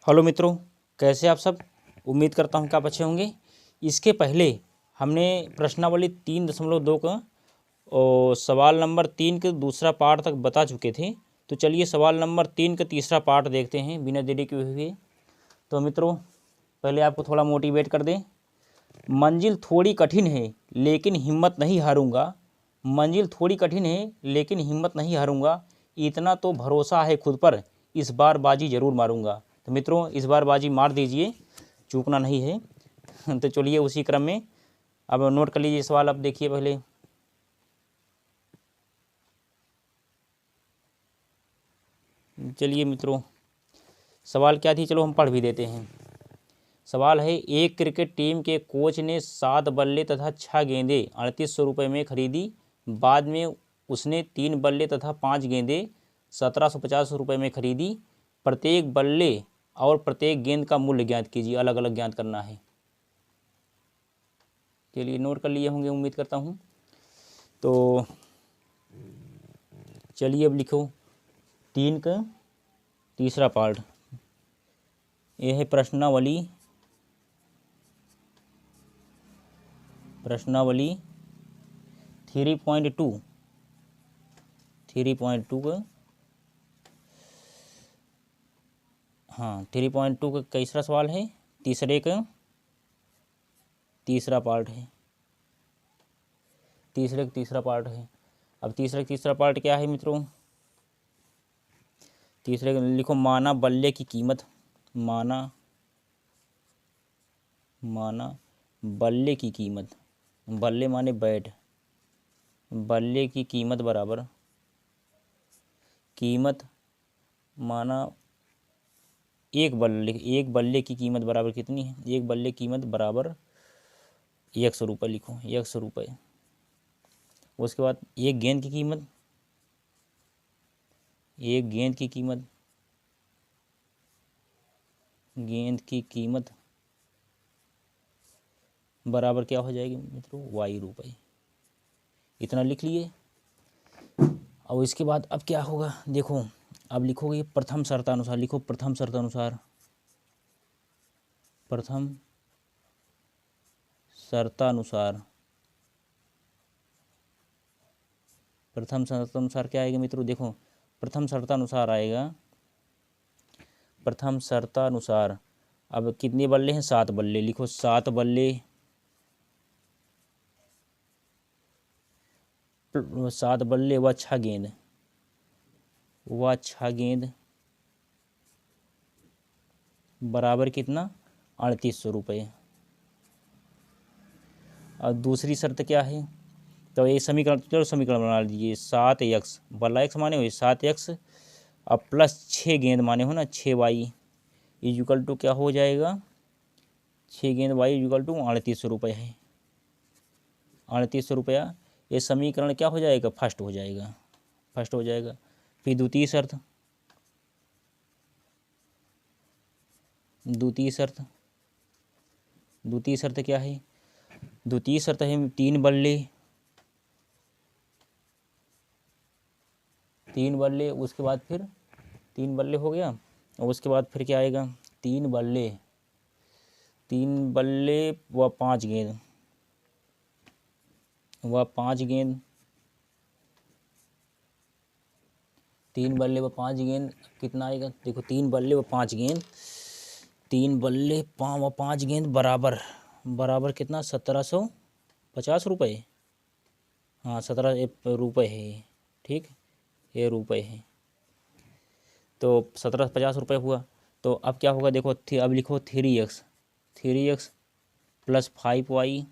Hello मित्रों, कैसे आप सब। उम्मीद करता हूँ कि आप अच्छे होंगे। इसके पहले हमने प्रश्नावली 3.2 का और सवाल नंबर 3 के दूसरा पार्ट तक बता चुके थे। तो चलिए सवाल नंबर 3 का तीसरा पार्ट देखते हैं बिना देरी के हुए। तो मित्रों, पहले आपको थोड़ा मोटिवेट कर दें। मंजिल थोड़ी कठिन है लेकिन हिम्मत नहीं हारूंगा। मंजिल थोड़ी कठिन है लेकिन हिम्मत नहीं हारूंगा। इतना तो भरोसा है खुद पर, इस बार बाजी ज़रूर मारूंगा। तो मित्रों, इस बार बाजी मार दीजिए, चूकना नहीं है। तो चलिए उसी क्रम में अब नोट कर लीजिए सवाल। अब देखिए पहले, चलिए मित्रों सवाल क्या थी, चलो हम पढ़ भी देते हैं। सवाल है, एक क्रिकेट टीम के कोच ने 7 बल्ले तथा 6 गेंदें 3800 रुपये में खरीदी। बाद में उसने 3 बल्ले तथा 5 गेंदें 1750 रुपये में खरीदी। प्रत्येक बल्ले और प्रत्येक गेंद का मूल्य ज्ञात कीजिए। अलग अलग ज्ञात करना है। चलिए नोट कर लिए होंगे, उम्मीद करता हूँ। तो चलिए अब लिखो 3 का तीसरा पार्ट। यह है प्रश्नावली 3.2 का, हाँ 3.2 का कैसा सवाल है, तीसरे का तीसरा पार्ट है। तीसरे का तीसरा पार्ट है। अब तीसरे का तीसरा पार्ट क्या है मित्रों, तीसरे का लिखो माना बल्ले की कीमत। माना बल्ले की कीमत, बल्ले माने बैट, बल्ले की कीमत बराबर, कीमत माना एक बल्ले की कीमत बराबर कितनी है, एक बल्ले की कीमत बराबर 100 रुपये। लिखो 100 रुपये। उसके बाद एक गेंद की कीमत, एक गेंद की कीमत, गेंद की कीमत बराबर क्या हो जाएगी मित्रों, y रुपये। इतना लिख लिए। और इसके बाद अब क्या होगा देखो, अब लिखोगे प्रथम शर्तानुसार। लिखो प्रथम शर्तानुसार, प्रथम शर्तानुसार। प्रथम शर्तानुसार क्या आएगा मित्रों, देखो प्रथम शर्तानुसार आएगा, प्रथम शर्तानुसार। अब कितने बल्ले हैं, 7 बल्ले। लिखो 7 बल्ले, 7 बल्ले व 6 गेंद, व 6 गेंद बराबर कितना, 3800 रुपये। और दूसरी शर्त क्या है, तो ये समीकरण, चलो समीकरण बना लीजिए। 7x बल्ला x माने हुए 7x अब प्लस 6 गेंद माने हो ना 6y इक्वल टू क्या हो जाएगा, 6 गेंद y इक्वल टू 3800 रुपये है। 3800 रुपया। ये समीकरण क्या हो जाएगा, फर्स्ट हो जाएगा, फर्स्ट हो जाएगा। फिर द्वितीय शर्त, द्वितीय शर्त, द्वितीय शर्त क्या है, द्वितीय शर्त है 3 बल्ले, 3 बल्ले। उसके बाद फिर 3 बल्ले हो गया। और उसके बाद फिर क्या आएगा, 3 बल्ले, 3 बल्ले व 5 गेंद, व 5 गेंद, 3 बल्ले व 5 गेंद कितना आएगा, देखो 3 बल्ले व 5 गेंद, 3 बल्ले व 5 गेंद बराबर, बराबर कितना, 1750 रुपये। हाँ 17 रुपये है, ठीक, ये रुपये है। तो 1750 रुपये हुआ। तो अब क्या होगा देखो, अब लिखो 3x, 3x plus 5y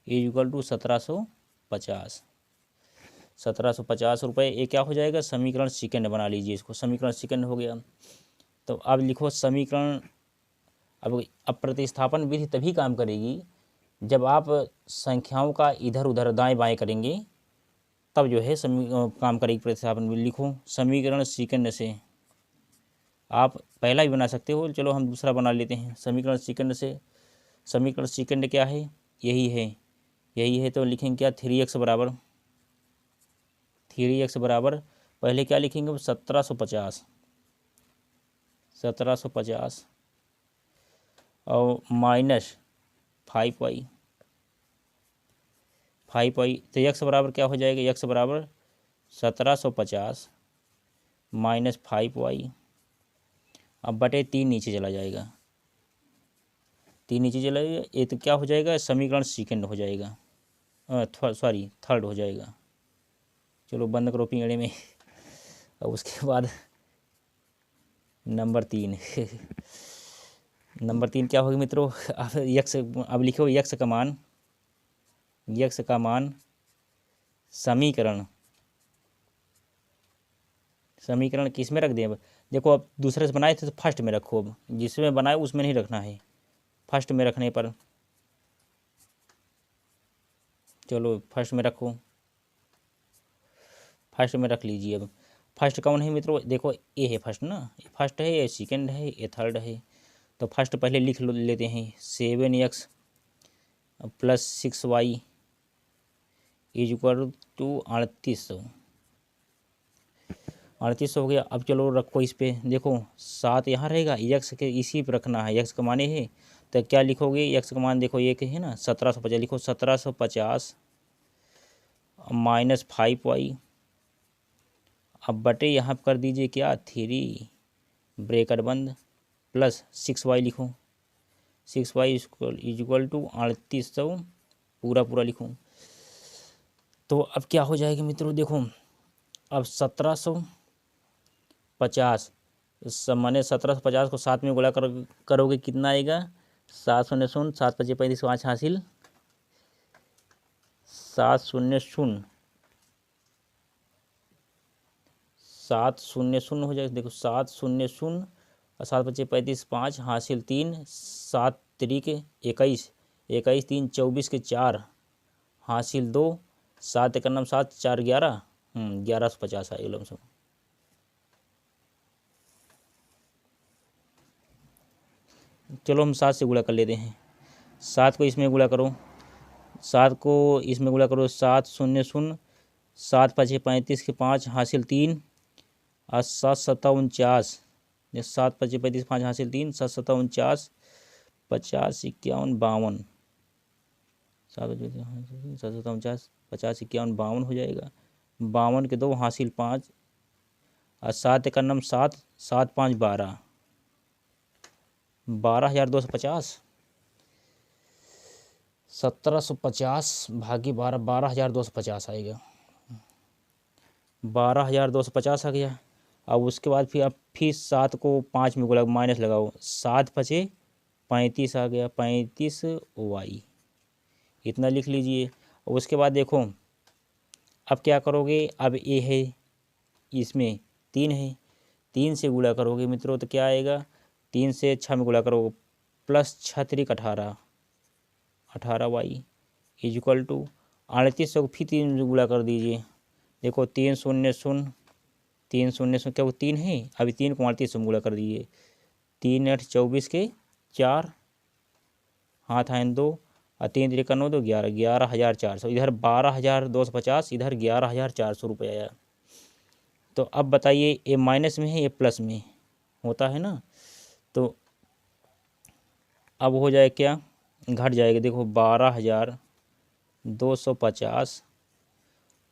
is equal to 1750, 1750 रुपये। ये क्या हो जाएगा, समीकरण सेकंड बना लीजिए इसको, समीकरण सेकंड हो गया। तो अब लिखो समीकरण, अब प्रतिस्थापन विधि तभी काम करेगी जब आप संख्याओं का इधर उधर दाएं बाएं करेंगे, तब जो है काम करेगी प्रतिस्थापन विधि। लिखो समीकरण सेकंड से, आप पहला भी बना सकते हो, चलो हम दूसरा बना लेते हैं समीकरण सेकंड से। समीकरण सेकंड क्या है, यही है, यही है। तो लिखेंगे क्या, 3x बराबर, 3x बराबर पहले क्या लिखेंगे, 1750, 1750 और माइनस 5y, तो x बराबर क्या हो जाएगा, x बराबर 1750 माइनस 5y। अब बटे 3 नीचे चला जाएगा, 3 नीचे चला जाएगा, ये तो क्या हो जाएगा, समीकरण सेकंड हो जाएगा, सॉरी थर्ड हो जाएगा। चलो बंद करो पिंजड़े में। और उसके बाद नंबर 3 नंबर 3 क्या होगा मित्रों, अब लिखो यक्स का मान समीकरण किस में रख दें। अब देखो, अब दूसरे से बनाए थे तो फर्स्ट में रखो, अब जिसमें बनाए उसमें नहीं रखना है, फर्स्ट में रखने पर, चलो फर्स्ट में रखो, फर्स्ट में रख लीजिए। अब फर्स्ट कौन है मित्रों, देखो ए है फर्स्ट ना, फर्स्ट है, ये सेकंड है, ये थर्ड है। तो फर्स्ट पहले लिख लेते हैं, 7x plus 6y is equal to 3800 हो गया। अब चलो रखो इस पे, देखो 7 यहाँ रहेगा, x के इसी पे रखना है, x का मान है, तो क्या लिखोगे, x का मान देखो ये है ना 1750, लिखो 1750 माइनस 5y, अब बटे यहाँ कर दीजिए क्या 3 ब्रैकेट बंद प्लस 6y, लिखो 6y इज इक्वल टू 3800 पूरा लिखूँ। तो अब क्या हो जाएगा मित्रों, देखो अब 1750 माने 1750 को 7 में गुणा करोगे कितना आएगा, 7 0 7 5 35 5 हासिल 7 0 0 7 0 0 हो जाएगा, देखो 7 0 0 और 7 5 35 5 हासिल 3 7 3 के 21 21 3 24 के 4 हासिल 2 7 1 9 7 4 11 1150 आएगा लमसम। चलो हम 7 से गुणा कर लेते हैं, 7 को इसमें गुणा करो, 7 को इसमें गुणा करो, 7 0 0 7 5 35 के 5 हासिल 3 और 7 7 49 7 5 35 5 हासिल 3 7 7 49 50 51 52 7 7 49 50 51 52 हो जाएगा, 52 के 2 हासिल 5 और 7 1 9 7 7 5 12 12,250 1750 भागी 12 12,250 आएगा, 12,250 आ गया। अब उसके बाद फिर 7 को 5 में गुणा माइनस लगाओ, 7 5 35 आ गया, 35y इतना लिख लीजिए। और उसके बाद देखो अब क्या करोगे, अब ये है इसमें 3 है, 3 से गुणा करोगे मित्रों तो क्या आएगा, 3 से 6 में गुणा करोगे plus 6 3 18y is equal to 3800 को फिर 3 से गुणा कर दीजिए, देखो 3 0 0 3 0 0 क्या वो 3 है, अभी 3 को 3800 में गुणा कर दीजिए, 3 8 24 के 4 हाथ आए 2 और 3 3 9 तो 11 11,400, इधर 12,250 इधर 11,400 रुपये आया। तो अब बताइए ये माइनस में है ये प्लस में होता है ना, तो अब हो जाए क्या, घट जाएगा, देखो 12,250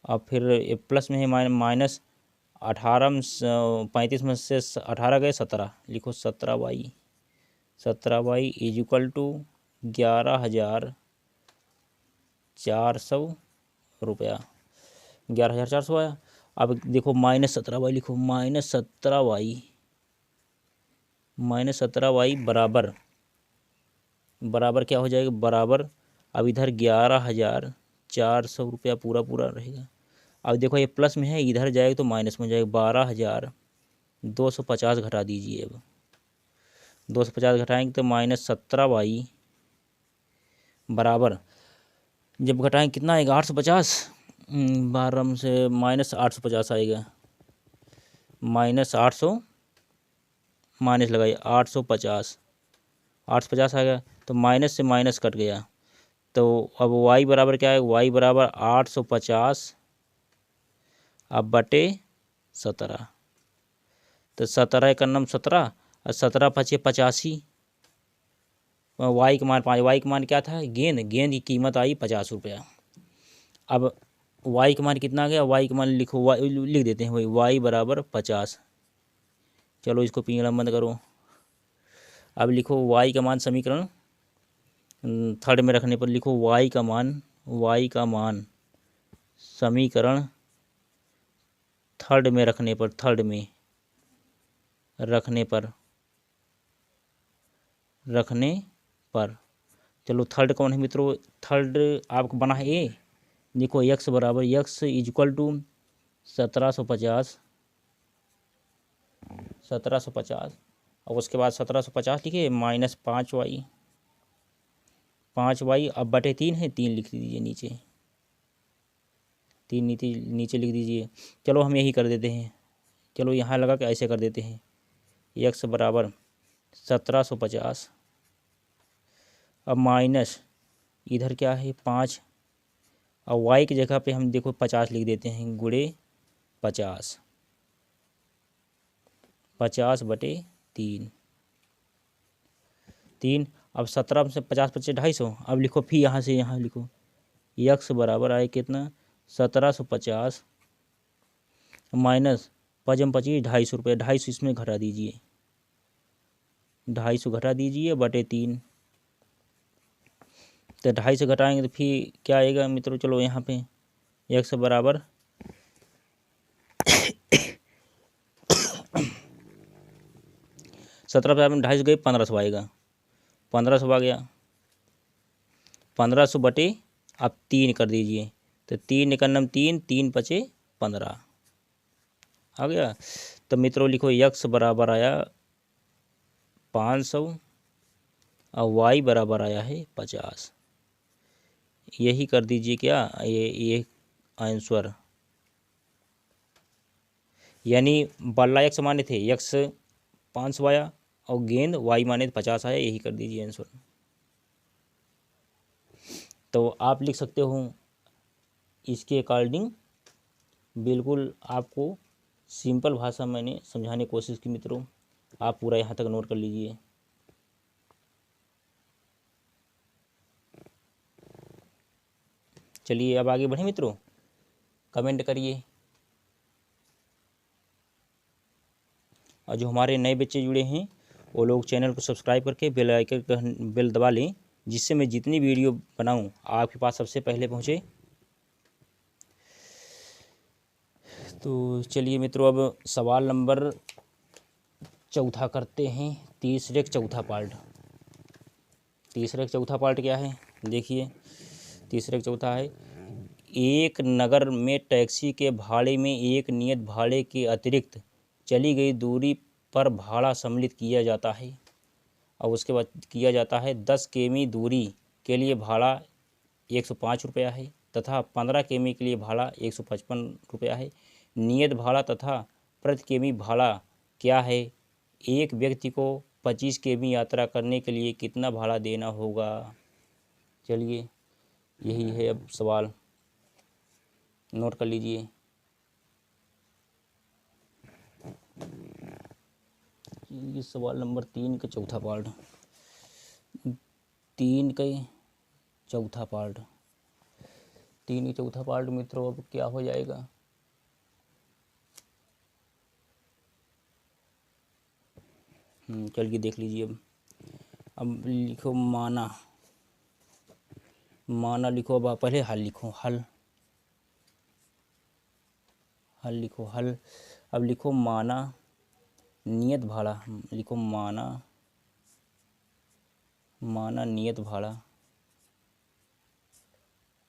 और फिर ये प्लस में है माइनस 18 35 में से 18 गए 17, लिखो 17y इज इक्वल टू 11,400 रुपया, 11,400 आया। अब देखो -17y लिखो, -17y बराबर क्या हो जाएगा, बराबर अब इधर 11,400 रुपया पूरा रहेगा। अब देखो ये प्लस में है, इधर जाएगा तो माइनस में हो जाएगा, 12,250 घटा दीजिए। अब 250 घटाएंगे तो -17y बराबर, जब घटाएंगे कितना आएगा 850, 12 से -850 आएगा, -800 माइनस लगाइए 850 आ गया, तो माइनस से माइनस कट गया, तो अब y बराबर क्या है, y बराबर 850 अब बटे 17, तो 17 1 9 17 और 17 पचे 85, वाई का मान 5, वाई का मान क्या था, गेंद, गेंद की कीमत आई 50 रुपया। अब वाई का मान कितना आ गया, वाई का मान लिखो, वाई लिख देते हैं, वही वाई बराबर 50। चलो इसको पिंगला बंद करो। अब लिखो वाई का मान, समीकरण थर्ड में रखने पर लिखो वाई का मान, वाई का मान समीकरण थर्ड में रखने पर, थर्ड में रखने पर, रखने पर, चलो थर्ड कौन है मित्रों, थर्ड आपको बना है ए। देखो यक्स बराबर, यक्स इजक्वल टू 1750, 1750, और उसके बाद 1750 लिखिए माइनस 5y, 5y अब बटे 3 है, 3 लिख दीजिए नीचे, 3 नीचे नीचे लिख दीजिए। चलो हम यही कर देते हैं, चलो यहाँ लगा के ऐसे कर देते हैं, यक्स बराबर 1750, अब माइनस इधर क्या है 5, और वाई की जगह पे हम देखो 50 लिख देते हैं, गुणे 50, 50 बटे 3, 3। अब 17 से 50 बचे 250, अब लिखो फिर यहाँ से यहाँ लिखो यक्स बराबर आए कितना 1750 माइनस 5 25 250 रुपये, 250 इसमें घटा दीजिए, 250 घटा दीजिए बटे 3, तो 250 घटाएंगे तो फिर क्या आएगा मित्रों, चलो यहाँ पे यक्स बराबर 17 में 250 गए 1500 आएगा, 1500 आ गया, 1500 बटे आप 3 कर दीजिए, तो 3 निकन्नम 3, 3 पचे 15 आ गया। तो मित्रों लिखो यक्स बराबर आया 500 और वाई बराबर आया है 50, यही कर दीजिए क्या, ये आंसर, यानी बल्ला यक्स माने थे, यक्स 500 आया और गेंद वाई माने 50 आया, यही कर दीजिए आंसर। तो आप लिख सकते हो इसके अकॉर्डिंग, बिल्कुल आपको सिंपल भाषा मैंने समझाने की कोशिश की मित्रों, आप पूरा यहाँ तक नोट कर लीजिए। चलिए अब आगे बढ़े मित्रों, कमेंट करिए, और जो हमारे नए बच्चे जुड़े हैं वो लोग चैनल को सब्सक्राइब करके बेल आइकन का बेल दबा लें, जिससे मैं जितनी वीडियो बनाऊं आपके पास सबसे पहले पहुंचे। तो चलिए मित्रों अब सवाल नंबर चौथा करते हैं, तीसरे का चौथा पार्ट। तीसरे का चौथा पार्ट क्या है देखिए, तीसरे का चौथा है, एक नगर में टैक्सी के भाड़े में एक नियत भाड़े के अतिरिक्त चली गई दूरी पर भाड़ा सम्मिलित किया जाता है, और उसके बाद किया जाता है 10 किमी दूरी के लिए भाड़ा 105 रुपया है, तथा 15 किमी के लिए भाड़ा 155 रुपया है। नियत भाड़ा तथा प्रति किमी भाड़ा क्या है, एक व्यक्ति को 25 किमी यात्रा करने के लिए कितना भाड़ा देना होगा। चलिए यही है अब सवाल, नोट कर लीजिए। ये सवाल नंबर 3 का चौथा पार्ट, 3 का चौथा पार्ट, 3 का चौथा पार्ट मित्रों अब क्या हो जाएगा, चलिए देख लीजिए। अब लिखो माना, माना लिखो, अब आप पहले हल लिखो, हल, हल लिखो, हल। अब लिखो माना नियत भाड़ा, लिखो माना, माना नियत भाड़ा,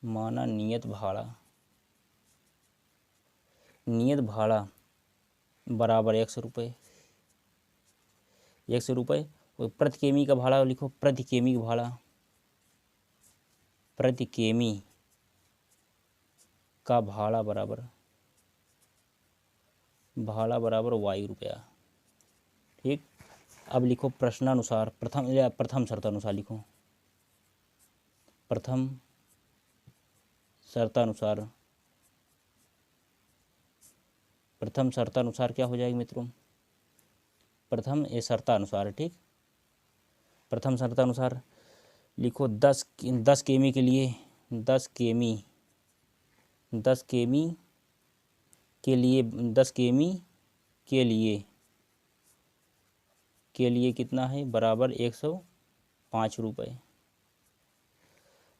माना नियत भाड़ा, नियत भाड़ा बराबर 100 रुपये, 100 रुपये। प्रति किमी का भाड़ा लिखो, प्रति किमी का भाड़ा, प्रति किमी का भाड़ा बराबर, भाड़ा बराबर वाई रुपया, ठीक। अब लिखो प्रश्नानुसार, प्रथम या प्रथम शर्तानुसार लिखो, प्रथम शर्तानुसार, प्रथम शर्तानुसार क्या हो जाएगा मित्रों, प्रथम ये शर्तानुसार है, ठीक। प्रथम शर्तानुसार लिखो 10 केमी के लिए 10 केमी के लिए 10 केमी के लिए कितना है, बराबर 105 रुपये।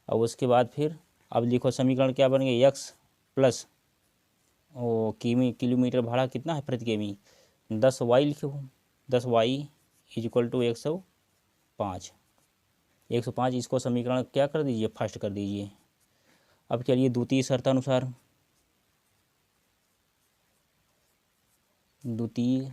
और उसके बाद फिर अब लिखो समीकरण क्या बन गए, x प्लस किलोमीटर भाड़ा कितना है प्रति केमी, 10y लिखो, 10y इज इक्वल टू 105। इसको समीकरण क्या कर दीजिए, फर्स्ट कर दीजिए। अब चलिए द्वितीय शर्तानुसार, द्वितीय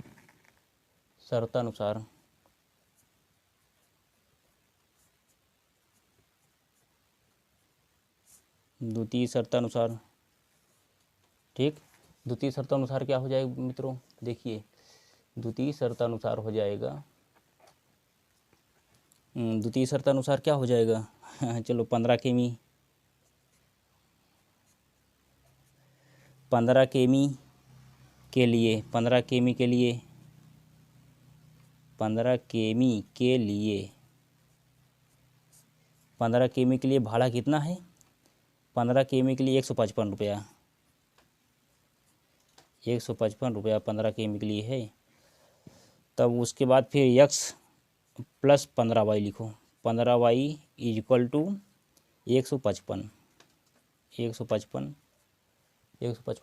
शर्तानुसार, ठीक। द्वितीय शर्तानुसार क्या हो जाएगा मित्रों, देखिए द्वितीय शर्तानुसार हो जाएगा, द्वितीय शर्तानुसार क्या हो जाएगा चलो 15 केमी के लिए 15 केमी के लिए भाड़ा कितना है, 15 केमी के लिए 155 रुपया, 155 रुपया 15 केमी के लिए है। तब उसके बाद फिर x प्लस 15y लिखो, 15y इज इक्वल टू 155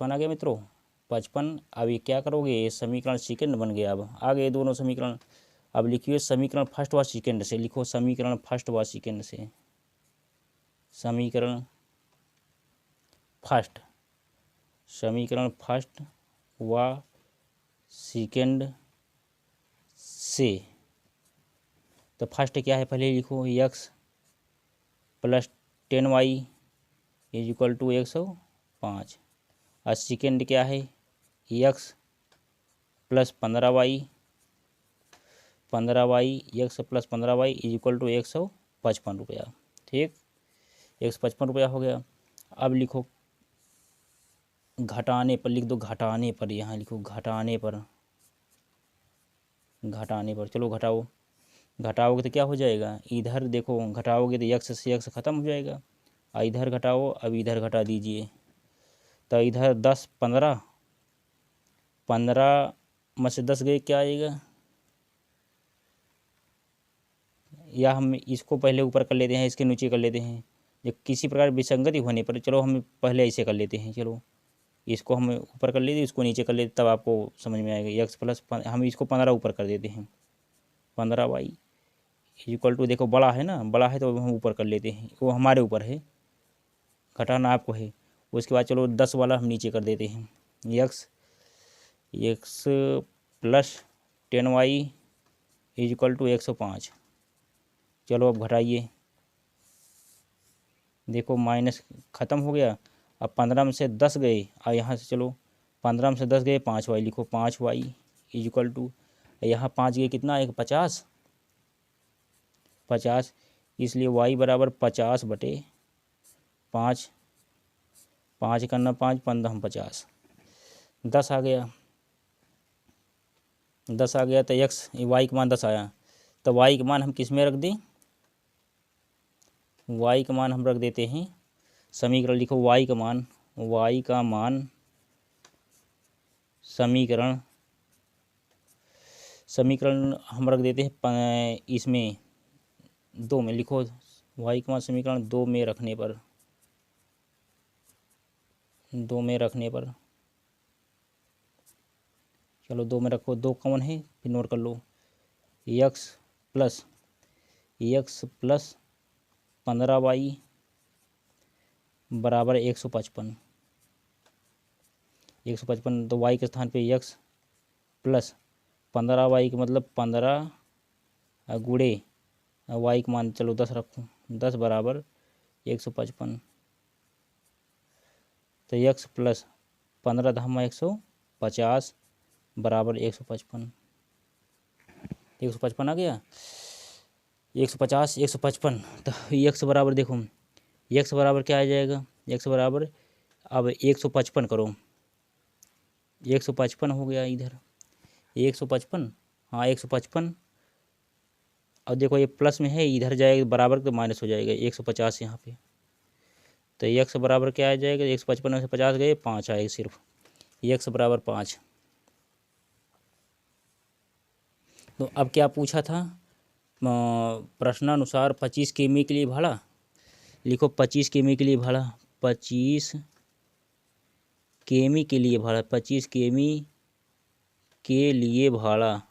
आ गया मित्रों, 55। अब ये क्या करोगे, ये समीकरण सेकेंड बन गया। अब आ गए दोनों समीकरण। अब लिखिए समीकरण फर्स्ट व सेकेंड से, लिखो समीकरण फर्स्ट व सेकेंड से, समीकरण फर्स्ट व सेकेंड से। तो फर्स्ट क्या है, पहले लिखो x plus 10y is equal to 105। और सेकेंड क्या है, x plus 15y x plus 15y is equal to 155 रुपया, ठीक। 155 रुपया हो गया। अब लिखो घटाने पर, लिख दो घटाने पर, यहाँ लिखो घटाने पर। चलो घटाओगे तो क्या हो जाएगा, इधर देखो घटाओगे तो x से x ख़त्म हो जाएगा, और इधर घटाओ, अब इधर घटा दीजिए। तो इधर 10 15 में से 10 गए, क्या आएगा, या हम इसको पहले ऊपर कर लेते हैं, इसके नीचे कर लेते हैं, जब किसी प्रकार विसंगति होने पर। चलो हम पहले ऐसे कर लेते हैं, चलो इसको हम ऊपर कर लेते, इसको नीचे कर लेते, तब आपको समझ में आएगा। x प्लस हम इसको 15 ऊपर कर देते हैं, 15y इक्वल टू, देखो बड़ा है ना, बड़ा है तो हम ऊपर कर लेते हैं, वो हमारे ऊपर है, घटाना आपको है। उसके बाद चलो 10 वाला हम नीचे कर देते हैं, x plus 10y is equal to 105। चलो अब घटाइए, देखो माइनस ख़त्म हो गया। अब 15 में से 10 गए, और यहाँ से चलो 15 में से 10 गए, 5y लिखो, 5y इज इक्वल टू, यहाँ 5 गए कितना आएगा, 50, इसलिए y बराबर 50/5, 5 करना 5 15 50, 10 आ गया, तो x y का मान 10 आया। तो y का मान हम किस में रख दें, y का मान हम रख देते हैं, समीकरण लिखो y का मान समीकरण हम रख देते हैं इसमें 2 में, लिखो y का मान समीकरण 2 में रखने पर, चलो 2 में रखो, 2 कॉमन है, फिर नोट कर लो, x प्लस 15y बराबर 155, तो y के स्थान पे x प्लस 15y का मतलब 15 गुणे y का मान चलो 10 रखो, 10 बराबर 155। तो x प्लस 15 धामा 150 बराबर 155 आ गया, 150 155। तो x बराबर देखो, x बराबर क्या आ जाएगा, x बराबर अब 155 करो, 155 हो गया, इधर 155 हाँ 155, और देखो ये प्लस में है, इधर जाएगा बराबर तो माइनस हो जाएगा 150 यहाँ पे। तो x बराबर क्या आ जाएगा, 155 में से 50 गए 5 आएगा सिर्फ, x बराबर 5। तो अब क्या पूछा था प्रश्नानुसार 25 किमी के लिए भाड़ा, लिखो 25 किमी के लिए भाड़ा, 25 किमी के लिए भाड़ा, 25 किमी के लिए भाड़ा,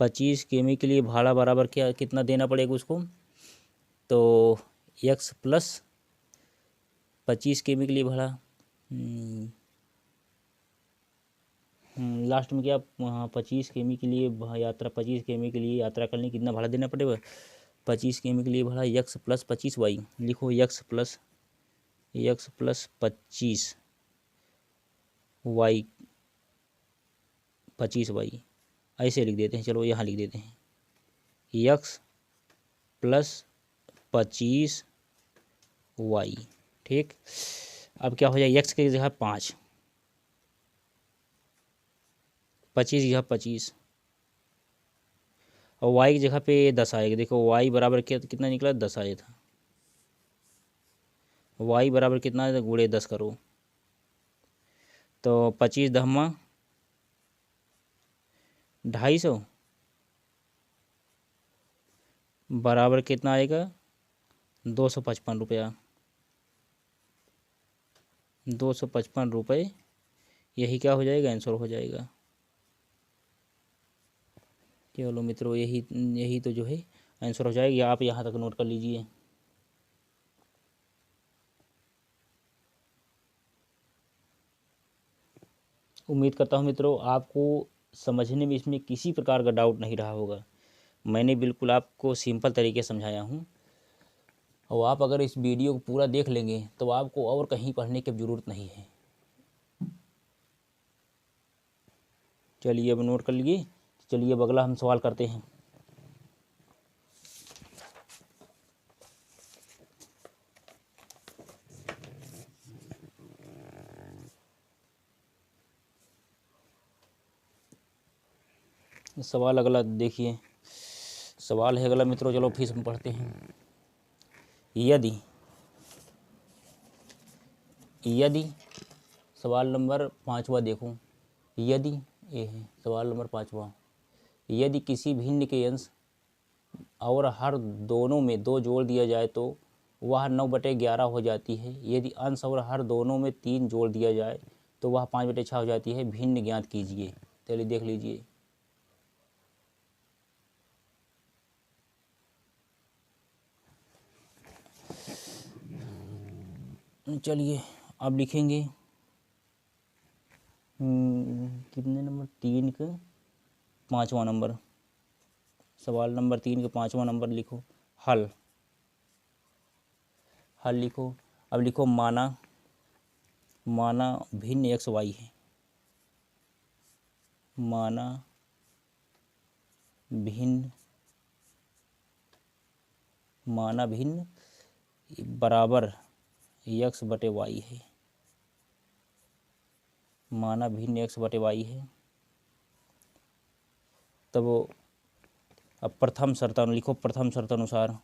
25 किमी के लिए भाड़ा बराबर क्या कितना देना पड़ेगा उसको, तो x प्लस 25 किमी के लिए भाड़ा, लास्ट में क्या, हाँ 25 किमी के लिए यात्रा, 25 किमी के लिए यात्रा करने कितना भाड़ा देना पड़ेगा, 25 किमी के लिए भाड़ा x प्लस 25y, लिखो x प्लस 25 y, 25y ऐसे लिख देते हैं, चलो यहाँ लिख देते हैं x प्लस 25y। ठीक, अब क्या हो जाए, x की जगह 5, 25 की जगह 25, और y की जगह पे 10 आएगा। देखो y बराबर क्या कितना निकला, 10 आया था, y बराबर कितना है, गुणे 10 करो, तो 25 दहमा 250 बराबर कितना आएगा, 255 रुपया, 255 रुपये, यही क्या हो जाएगा, आंसर हो जाएगा। चलो मित्रों, यही तो जो है आंसर हो जाएगा, आप यहाँ तक नोट कर लीजिए। उम्मीद करता हूँ मित्रों आपको समझने में इसमें किसी प्रकार का डाउट नहीं रहा होगा। मैंने बिल्कुल आपको सिंपल तरीके से समझाया हूँ, और आप अगर इस वीडियो को पूरा देख लेंगे तो आपको और कहीं पढ़ने की ज़रूरत नहीं है। चलिए अब नोट कर लीजिए। चलिए अब अगला हम सवाल करते हैं। सवाल अगला देखिए, सवाल है अगला मित्रों, चलो फिर हम पढ़ते हैं। यदि सवाल नंबर 5वां देखो, यदि ये है सवाल नंबर 5वां, यदि किसी भिन्न के अंश और हर दोनों में 2 जोड़ दिया जाए तो वह 9/11 हो जाती है। यदि अंश और हर दोनों में 3 जोड़ दिया जाए तो वह 5/6 हो जाती है। भिन्न ज्ञात कीजिए। चलिए देख लीजिए। चलिए अब लिखेंगे कितने नंबर, 3 का 5वां नंबर, सवाल नंबर 3 का 5वां नंबर लिखो। हल लिखो। अब लिखो माना भिन्न x y है, माना भिन्न बराबर x/y है, माना भिन्न x/y है। तब अब प्रथम शर्तानुसार लिखो, प्रथम शर्तानुसार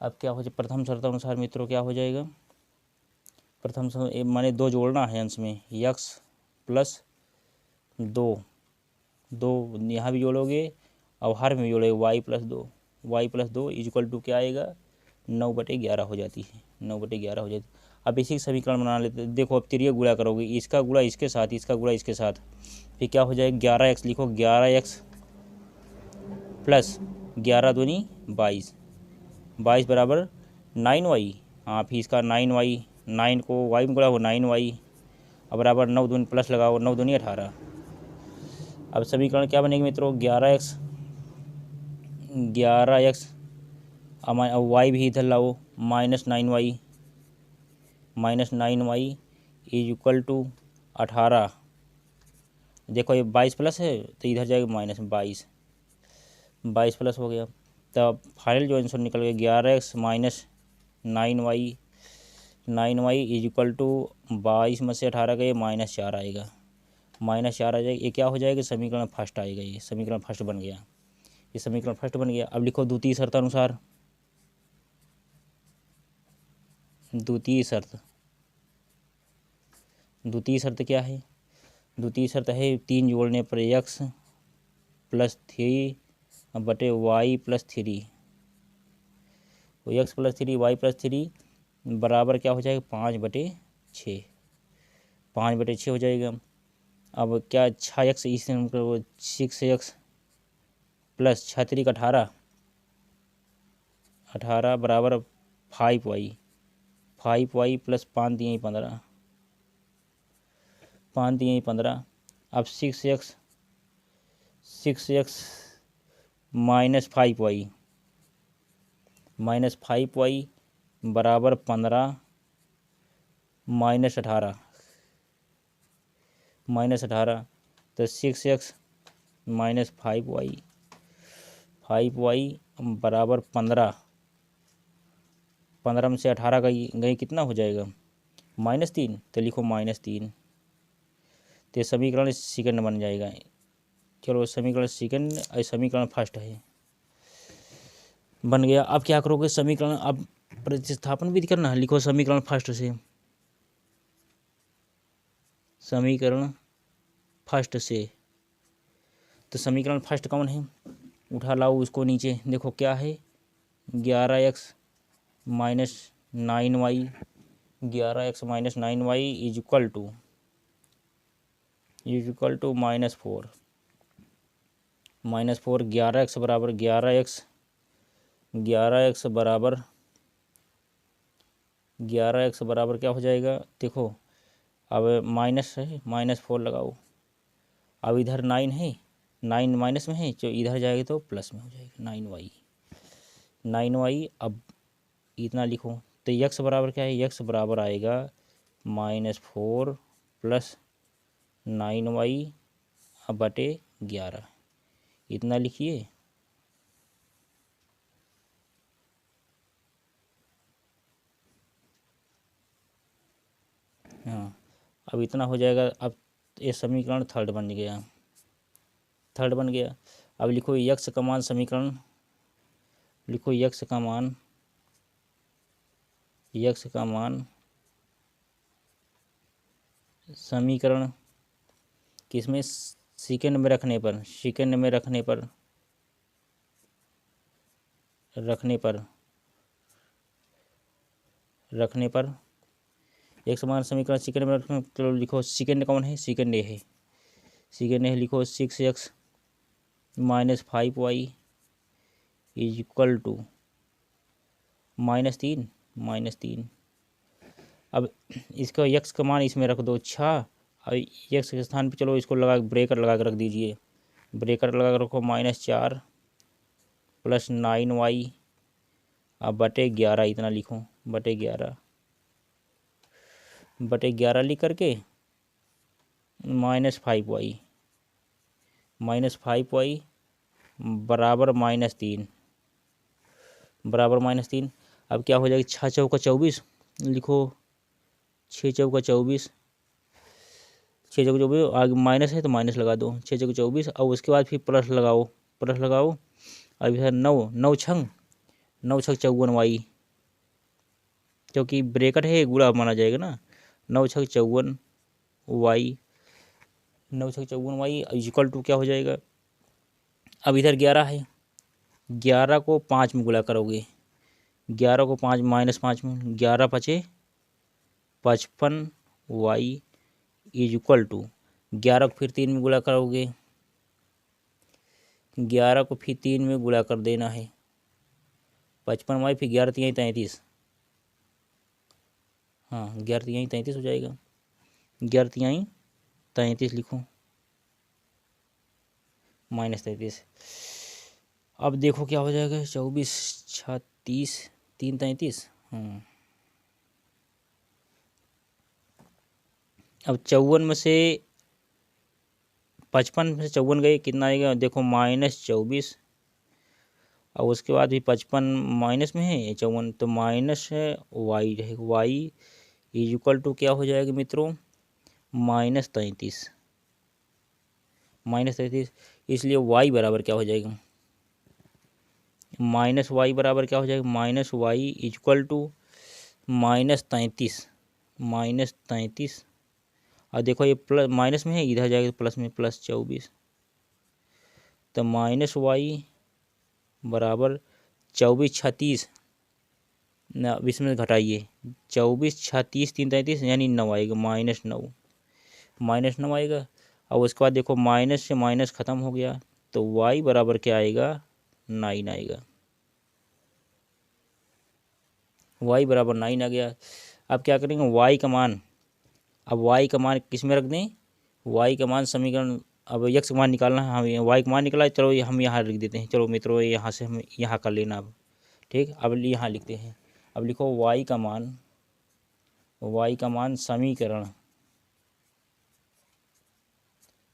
अब क्या हो जाए, प्रथम शर्तानुसार मित्रों क्या हो जाएगा, प्रथम माने 2 जोड़ना है अंश में, x प्लस 2 यहाँ भी जोड़ोगे और हर में जोड़ोगे y प्लस 2 इक्वल टू क्या आएगा, 9/11 हो जाती है, 9/11 हो जाती है। अब इसी समीकरण बना लेते हैं। देखो अब तिर्यक गुणा करोगे, इसका गुणा इसके साथ, इसका गुणा इसके साथ, फिर क्या हो जाएगा, 11x लिखो, 11x प्लस 11 दूनी 22 बराबर 9y। हाँ फिर इसका 9y, 9 को y में गुणा हो 9y, अब बराबर 9 दूनी प्लस लगाओ, 9 दूनी 18। अब समीकरण क्या बनेगा मित्रों, 11x अब y भी इधर लाओ, -9y इज इक्वल टू 18। देखो ये 22 प्लस है तो इधर जाएगा -22, 22 प्लस हो गया। तब फाइनल जो आंसर निकल गया 11x minus 9y, 9y is equal to 22 में से 18 गए -4 आएगा, -4 आ जाएगा। ये क्या हो जाएगा, समीकरण फर्स्ट आएगा, ये समीकरण फर्स्ट बन गया, ये समीकरण फर्स्ट बन गया। अब लिखो द्वितीय शर्त अनुसार, द्वितीय शर्त, द्वितीय शर्त क्या है, द्वितीय शर्त है 3 जोड़ने पर x प्लस 3 बटे वाई प्लस 3, तो x प्लस 3 वाई प्लस 3 बराबर क्या हो जाएगा 5/6, 5/6 हो जाएगा। अब क्या 6x इस 6x प्लस 6 18, 18 बराबर 5y, 5y प्लस 5 3 15, 5 3 15। अब 6x minus 5y, minus 5y बराबर 15 -18, -18, तो 6x माइनस 5y, 5y बराबर 15, 15 में से 18 गई कितना हो जाएगा -3, तो लिखो -3, तो समीकरण सेकंड बन जाएगा। चलो समीकरण सेकंड, समीकरण फर्स्ट है बन गया। अब क्या करोगे, समीकरण अब प्रतिस्थापन भी करना है, लिखो समीकरण फर्स्ट से, समीकरण फर्स्ट से, तो समीकरण फर्स्ट कौन है, उठा लाओ उसको नीचे, देखो क्या है 11x minus 9y, 11x minus 9y is equal to -4, -4, 11x बराबर 11x बराबर क्या हो जाएगा, देखो अब माइनस है, -4 लगाओ, अब इधर 9 है, 9 माइनस में है, जो इधर जाएगा तो प्लस में हो जाएगा 9y। अब इतना लिखो, तो x बराबर क्या है, x बराबर आएगा -4 प्लस 9y बटे 11, इतना लिखिए। हाँ, अब इतना हो जाएगा। अब ये समीकरण थर्ड बन गया, थर्ड बन गया। अब लिखो यक्स का मान, समीकरण लिखो यक्स का मान, यक्स का मान समीकरण किसमें, सेकंड में रखने पर, सेकंड में रखने पर, रखने पर एक समान समीकरण सेकंड में रखने, तो लिखो सेकंड कौन है, सेकंड ए है, सेकंड है, लिखो 6x minus 5y is equal to -3। अब इसका यक्स का मान इसमें रख दो 6, अब यक्स के स्थान पे चलो इसको लगा ब्रेकर लगा कर रख दीजिए, ब्रेकर लगा कर रखो -4 प्लस 9y अब बटे 11, इतना लिखो बटे 11 लिख करके -5y बराबर -3, अब क्या हो जाएगा 6 चौका 24, लिखो 6 चौका 24, 6 चौका 24, आगे माइनस है तो माइनस लगा दो, 6 चौका 24, और उसके बाद फिर प्लस लगाओ, अब इधर 9 छंग 54y, क्योंकि ब्रैकेट है गुणा माना जाएगा ना, 9 छंग 54y, 9 छंग 54y इक्वल टू क्या हो जाएगा, अब इधर 11 है, 11 को 5 में गुणा करोगे, 11 को 5 -5 में, 11 5 55y इज इक्वल टू 11 को फिर 3 में गुणा करोगे, 11 को फिर 3 में गुणा कर देना है, 55y फिर 11 3 33, हाँ 11 3 33 हो जाएगा, 11 3 33 लिखो -33। अब देखो क्या हो जाएगा 24 36 3 33, अब 54 में से 55 में से 54 गए कितना आएगा, देखो -24 और उसके बाद भी 55 माइनस में है, 54, तो माइनस है वाई रहेगा। वाई इज इक्वल टू क्या हो जाएगा मित्रों, -33, -33। इसलिए वाई बराबर क्या हो जाएगा, माइनस वाई बराबर क्या हो जाएगा, minus y is equal to -33, -33। और देखो ये प्लस माइनस में है, इधर जाएगा प्लस में, +24। तो माइनस वाई बराबर 24 36 ना, इसमें घटाइए, 24 36 3 33 यानी 9 आएगा, -9, -9 आएगा। और उसके बाद देखो माइनस से माइनस ख़त्म हो गया, तो y बराबर क्या आएगा, 9 आएगा। y बराबर 9 आ गया। अब क्या करेंगे, y का मान, अब y का मान किस में रख दें, y का मान समीकरण, अब x का मान निकालना है, हम y का मान निकाला है, चलो ये हम यहाँ लिख देते हैं। चलो मित्रों यहाँ से हम यहाँ कर लेना अब, ठीक। अब यहाँ लिखते हैं, अब लिखो y का मान, y का मान समीकरण,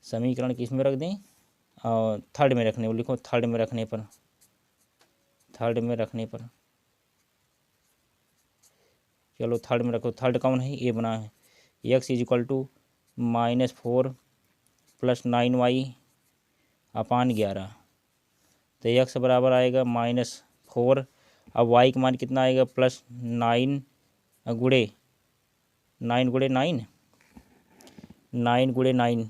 समीकरण किस में रख दें, थर्ड में रखने, लिखो थर्ड में रखने पर, थर्ड में रखने पर, चलो थर्ड में रखो। थर्ड कौन है, ये बना है, x is equal to -4 + 9y upon 11। तो x बराबर आएगा -4। अब y का मान कितना आएगा, +9 गुड़े 9 गुड़े 9, 9 गुड़े 9,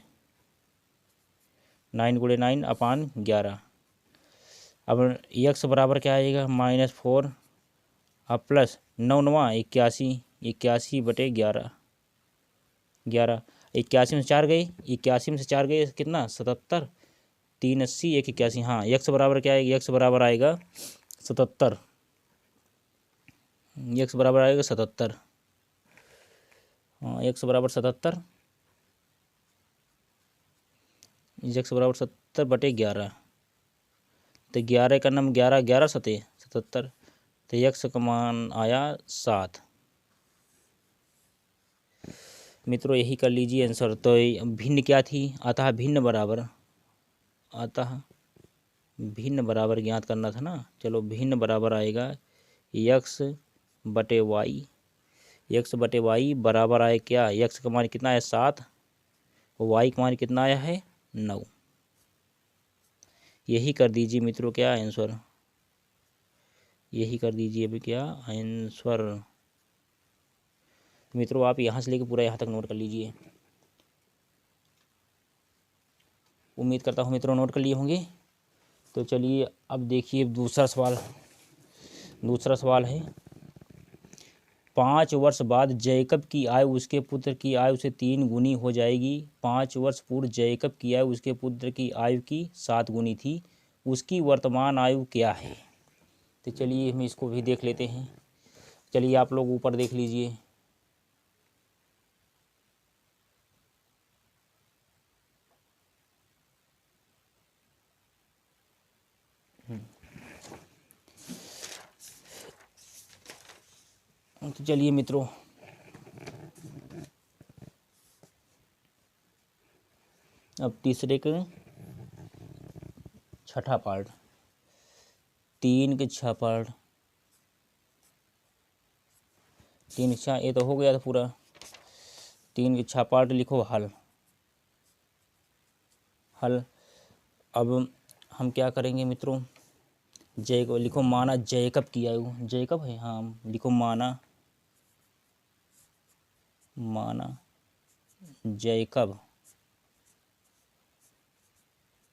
9 गुड़े 9 अपान 11। अब x बराबर क्या आएगा, -4 अब प्लस 9 9 81, 81 बटे 11, 11, 81 में से 4 गए, 81 में से 4 गए कितना, 77, 3 80 1 81। हाँ, x बराबर क्या आएगा, x बराबर आएगा 77, x बराबर आएगा 77। हाँ, x बराबर 77, x बराबर 70 बटे 11। तो 11 का नाम 11, 11 सते 77, तो x का मान आया 7। मित्रों यही कर लीजिए आंसर। तो भिन्न क्या थी, अतः भिन्न बराबर, अतः भिन्न बराबर ज्ञात करना था ना। चलो भिन्न बराबर आएगा x बटे वाई, x बटे वाई बराबर आए क्या, x का मान कितना है 7, y का मान कितना आया है 9। यही कर दीजिए मित्रों क्या आंसर, यही कर दीजिए अभी क्या आंसर। मित्रों आप यहाँ से लेकर पूरा यहाँ तक नोट कर लीजिए। उम्मीद करता हूँ मित्रों नोट कर लिए होंगे। तो चलिए अब देखिए दूसरा सवाल, दूसरा सवाल है 5 वर्ष बाद जैकब की आयु उसके पुत्र की आयु से 3 गुनी हो जाएगी। 5 वर्ष पूर्व जैकब की आयु उसके पुत्र की आयु की 7 गुनी थी, उसकी वर्तमान आयु क्या है। तो चलिए हम इसको भी देख लेते हैं। चलिए आप लोग ऊपर देख लीजिए। तो चलिए मित्रों अब तीसरे के छठा पार्ट, 3 के 6 पार्ट, 3 के 6 ये तो हो गया था पूरा। 3 के 6 पार्ट लिखो हल, हल। अब हम क्या करेंगे मित्रों, जय को लिखो माना जैकब की आयु, जैकब है हाँ, लिखो माना, माना जैकब,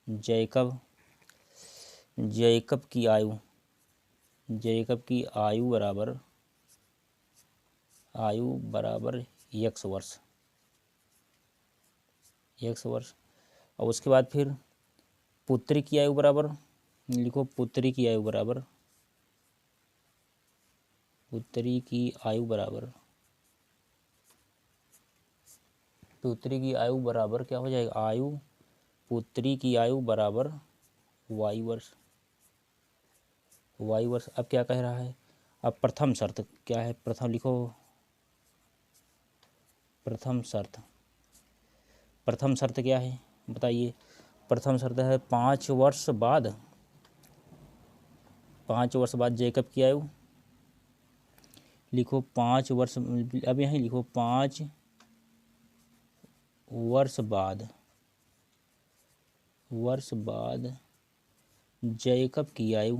जैकब, जैकब की आयु, जैकब की आयु बराबर, आयु बराबर x वर्ष, x वर्ष। और उसके बाद फिर पुत्री की आयु बराबर, लिखो पुत्री की आयु बराबर, पुत्री की आयु बराबर, पुत्री की आयु बराबर क्या हो जाएगा, आयु पुत्री की आयु बराबर y वर्ष, y वर्ष। अब क्या कह रहा है, अब प्रथम शर्त क्या है, प्रथम लिखो, प्रथम शर्त, प्रथम शर्त क्या है बताइए। प्रथम शर्त है 5 वर्ष बाद, 5 वर्ष बाद जैकब की आयु, लिखो 5 वर्ष, अब यहाँ लिखो 5 वर्ष बाद जैकब की आयु,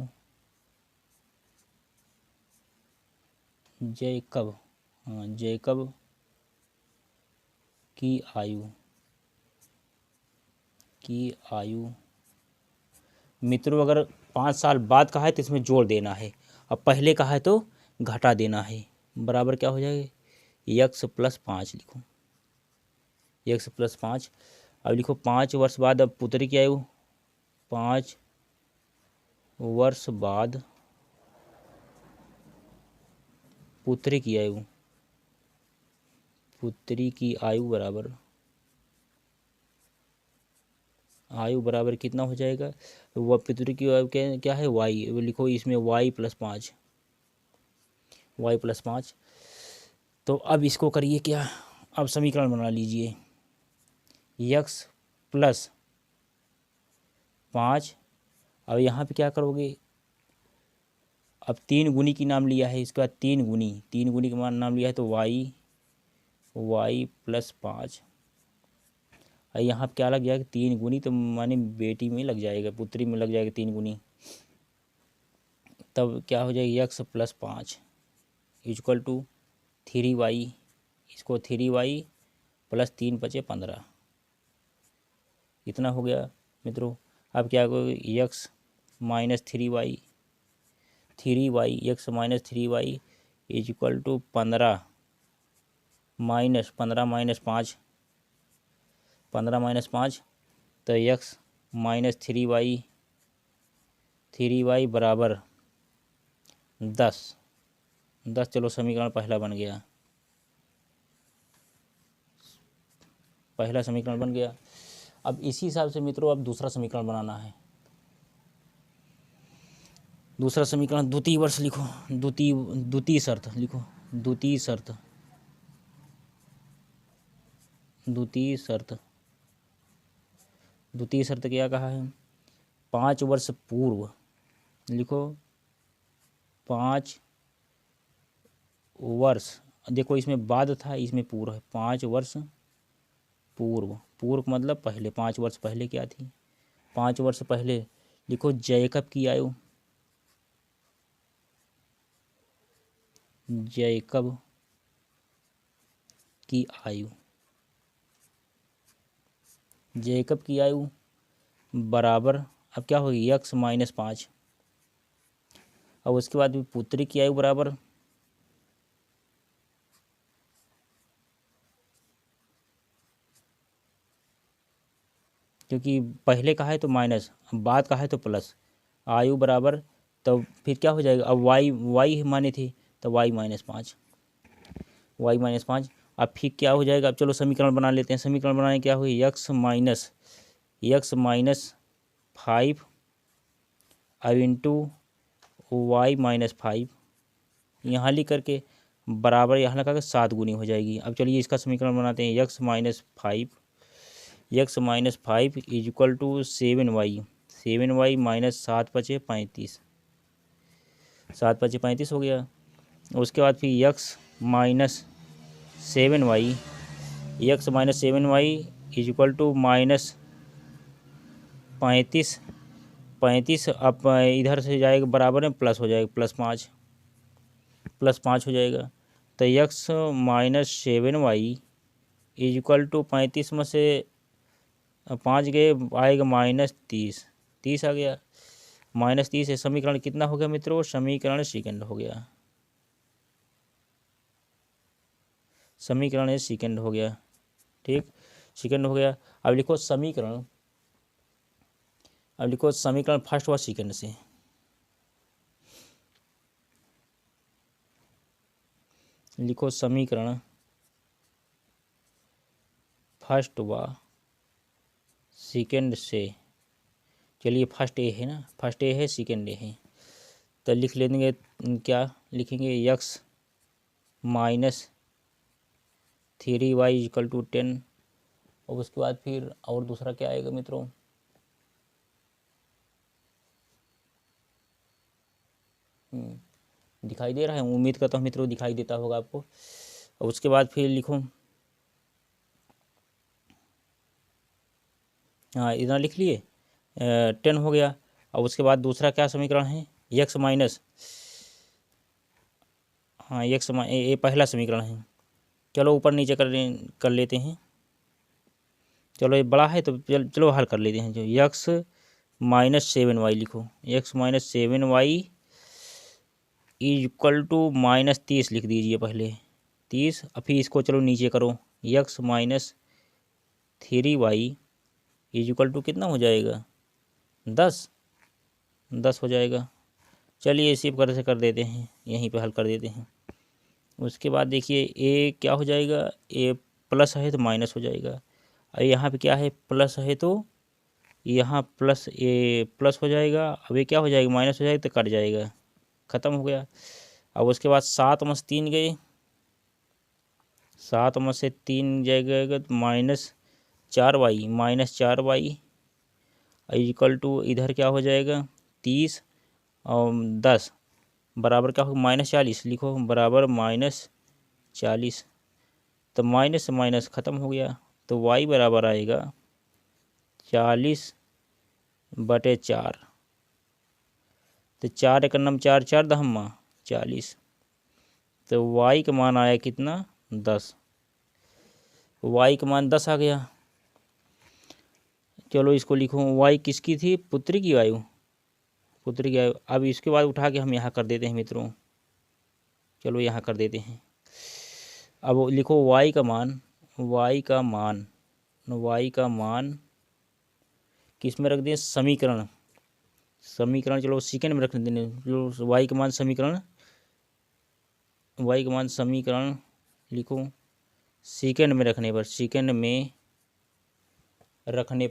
जैकब की आयु मित्रों, अगर 5 साल बाद कहा है तो इसमें जोड़ देना है, अब पहले कहा है तो घटा देना है। बराबर क्या हो जाएगा, यक्स प्लस 5 लिखो, यक्स प्लस 5। अब लिखो 5 वर्ष बाद अब पुत्री की आयु, 5 वर्ष बाद पुत्री की आयु बराबर कितना हो जाएगा, वह पुत्री की आयु क्या है वाई, वो लिखो इसमें वाई प्लस 5। तो अब इसको करिए क्या, अब समीकरण बना लीजिए, यक्स प्लस 5। अब यहाँ पे क्या करोगे, अब 3 गुनी की नाम लिया है, इसके बाद 3 गुनी का नाम लिया है तो वाई प्लस 5। और यहाँ पे क्या लग जाएगा, 3 गुनी तो माने बेटी में लग जाएगा, पुत्री में लग जाएगा 3 गुनी, तब क्या हो जाएगा x plus 5 equal to 3y, इसको 3y प्लस 3 बचे 15, इतना हो गया मित्रों। अब क्या करोगे, x minus 3y x minus 3y is equal to 15 minus 5 तो यक्स माइनस 3y बराबर 10। चलो समीकरण पहला बन गया, पहला समीकरण बन गया। अब इसी हिसाब से मित्रों अब दूसरा समीकरण बनाना है। दूसरा समीकरण द्वितीय वर्ष लिखो, द्वितीय शर्त लिखो, द्वितीय शर्त क्या कहा है, 5 वर्ष पूर्व लिखो, 5 वर्ष, देखो इसमें बाद था इसमें पूर्व है, 5 वर्ष पूर्व मतलब पहले, 5 वर्ष पहले क्या थी, 5 वर्ष पहले लिखो जैकब की आयु, जैकब की आयु बराबर, अब क्या होगी यक्स माइनस 5। अब उसके बाद भी पुत्री की आयु बराबर, क्योंकि पहले का है तो माइनस, बाद का है तो प्लस, आयु बराबर, तो फिर क्या हो जाएगा, अब वाई माने थे तो वाई माइनस 5। अब फिर क्या हो जाएगा, अब चलो समीकरण बना लेते हैं। समीकरण बनाने क्या हुई, यक्स माइनस 5 अब इंटू वाई माइनस 5, यहाँ लिख करके बराबर यहाँ लगा कर 7 गुनी हो जाएगी। अब चलिए इसका समीकरण बनाते हैं, x minus 5 is equal to 7y minus 7 बचे 35 हो गया। उसके बाद फिर x minus 7y is equal to minus 35 अब इधर से जाएगा बराबर में प्लस हो जाएगा, प्लस 5 हो जाएगा। तो x minus 7y is equal to 35 में से 5 गए आएगा माइनस 30 आ गया, माइनस 30 है। समीकरण कितना हो गया मित्रों, समीकरण सेकंड हो गया, समीकरण सेकंड हो गया, ठीक, सेकंड हो गया। अब लिखो समीकरण फर्स्ट व सेकंड से, लिखो समीकरण फर्स्ट व सेकंड से। चलिए फर्स्ट ए है ना, फर्स्ट ए है, सेकंड ए है, तो लिख लेंगे, क्या लिखेंगे, x minus 3y equal to 10। और उसके बाद फिर और दूसरा क्या आएगा मित्रों, दिखाई दे रहा है, उम्मीद करता हूँ मित्रों दिखाई देता होगा आपको। और उसके बाद फिर लिखो, हाँ इतना लिख लिए, 10 हो गया। और उसके बाद दूसरा क्या समीकरण है, यक्स माइनस, हाँ ये पहला समीकरण है। चलो ऊपर नीचे कर लेते हैं। चलो ये बड़ा है तो चलो हल कर लेते हैं। जो यक्स माइनस 7y लिखो, x minus 7y is equal to -30 लिख दीजिए पहले 30। अब फिर इसको चलो नीचे करो, x minus 3y is equal to कितना हो जाएगा, 10 हो जाएगा। चलिए इसी प्रकार से कर देते हैं, यहीं पे हल कर देते हैं। उसके बाद देखिए ए क्या हो जाएगा, ए प्लस है तो माइनस हो जाएगा, और यहाँ पे क्या है प्लस है तो यहाँ प्लस ए प्लस हो जाएगा। अब ये क्या हो जाएगा, माइनस हो जाएगा तो कट जाएगा, ख़त्म हो गया। अब उसके बाद 7 में से 3 गए, 7 में से 3 जाएगा तो -4y इक्वल टू इधर क्या हो जाएगा 30 और 10 बराबर क्या होगा -40 लिखो, बराबर -40। तो माइनस से माइनस ख़त्म हो गया, तो y बराबर आएगा 40/4। तो 4 एक नम 4 4 दहम्मा 40, तो y का मान आया कितना 10, y का मान 10 आ गया। चलो इसको लिखो, y किसकी थी, पुत्री की आयु, पुत्री की आयु। अब इसके बाद उठा के हम यहाँ कर देते हैं मित्रों, चलो यहाँ कर देते हैं। अब लिखो y का मान, y का मान किस में रख दें, समीकरण, चलो सेकंड में रख देंगे। जो y का मान समीकरण लिखो, सेकंड में रखने पर, सेकंड में रखने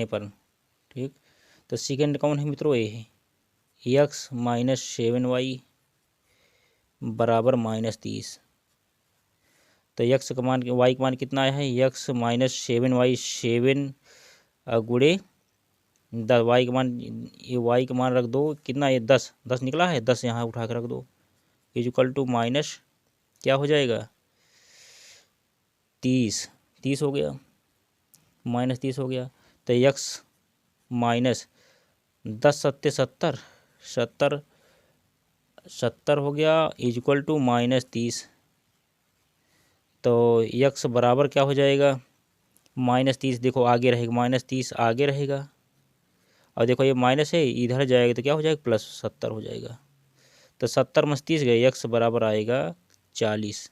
पर ठीक। तो सेकंड कौन है मित्रों, ये है यक्स माइनस 7y बराबर -30। तो यक्स का मान, वाई का मान कितना आया है, यक्स माइनस 7y, 7 गुणे 10, वाई का मान, ये वाई का मान रख दो कितना, ये 10 निकला है, 10 यहाँ उठा कर रख दो, इज इक्वल टू माइनस क्या हो जाएगा 30 हो गया, -30 हो गया। तो यक्स माइनस 10 सत्ते 70 हो गया, इज इक्वल टू -30। तो यक्स बराबर क्या हो जाएगा, -30 देखो आगे रहेगा, -30 आगे रहेगा, और देखो ये माइनस है इधर जाएगा तो क्या हो जाएगा +70 हो जाएगा। तो 70 में 30 गए, यक्स बराबर आएगा 40।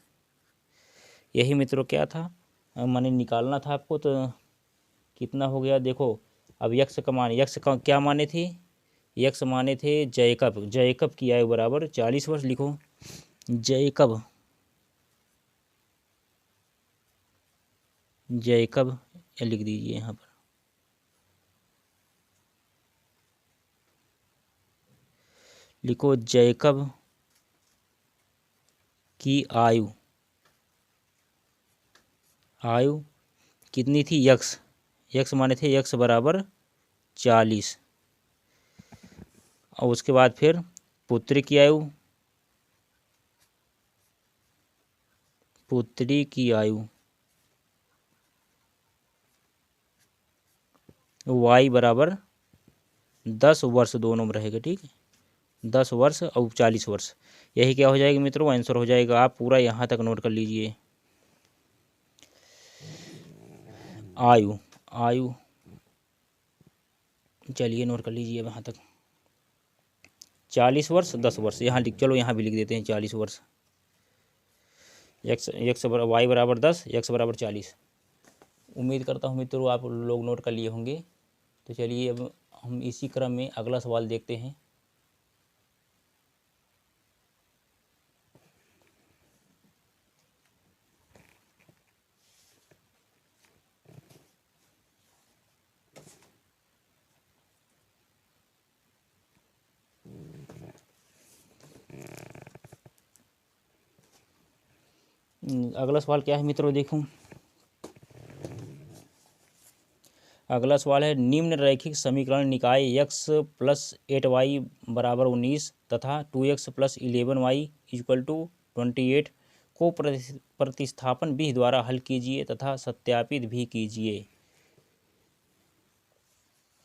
यही मित्रों क्या था, मैंने निकालना था आपको। तो कितना हो गया देखो। अब यक्स का मान, यक्स का क्या माने थे, यक्स माने थे जैकब की आयु बराबर 40 वर्ष लिखो, जैकब लिख दीजिए यहाँ पर, लिखो जैकब की आयु कितनी थी, यक्स माने थे यक्स बराबर 40। और उसके बाद फिर पुत्री की आयु y बराबर 10 वर्ष दोनों में रहेगा, ठीक है, 10 वर्ष और 40 वर्ष। यही क्या हो जाएगा मित्रों, आंसर हो जाएगा। आप पूरा यहाँ तक नोट कर लीजिए, आयु चलिए नोट कर लीजिए अब यहाँ तक, 40 वर्ष 10 वर्ष यहाँ चलो यहाँ भी लिख देते हैं 40 वर्ष, y बराबर 10, x बराबर 40। उम्मीद करता हूँ मित्रों आप लोग नोट कर लिए होंगे। तो चलिए अब हम इसी क्रम में अगला सवाल देखते हैं। अगला सवाल क्या है मित्रों, देखूं अगला सवाल है, निम्न रैखिक समीकरण निकाय x प्लस 8y बराबर 19 तथा 2x plus 11y equal to 28 को प्रतिस्थापन विधि द्वारा हल कीजिए तथा सत्यापित भी कीजिए।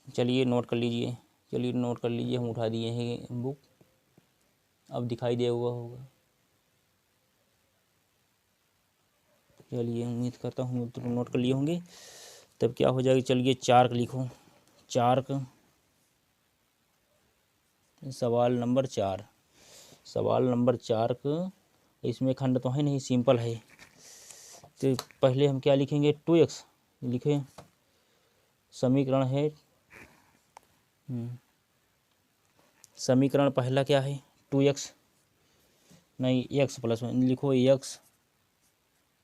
चलिए नोट कर लीजिए, हम उठा दिए हैं बुक, अब दिखाई दिया हुआ होगा। चलिए उम्मीद करता हूँ तो नोट कर लिए होंगे। तब क्या हो जाएगा, चलिए चार्क लिखो, चार्क सवाल नंबर 4, सवाल नंबर 4 इसमें खंड तो है नहीं, सिंपल है। तो पहले हम क्या लिखेंगे, 2x लिखें, समीकरण है, समीकरण पहला क्या है 2x, नहीं x प्लस में लिखो, x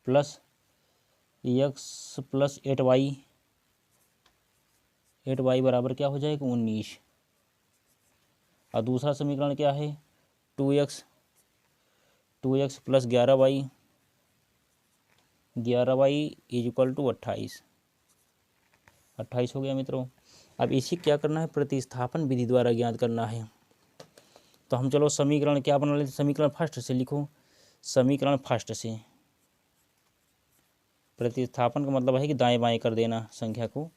प्लस 8y, 8y बराबर क्या हो जाएगा 19। और दूसरा समीकरण क्या है 2x plus 11y, 11y is equal to 28 हो गया मित्रों। अब इसी क्या करना है, प्रतिस्थापन विधि द्वारा ज्ञात करना है। तो हम चलो समीकरण क्या बना लेते, समीकरण फर्स्ट से लिखो, समीकरण फर्स्ट से प्रतिस्थापन का मतलब है कि दाएं बाएं कर देना संख्या को।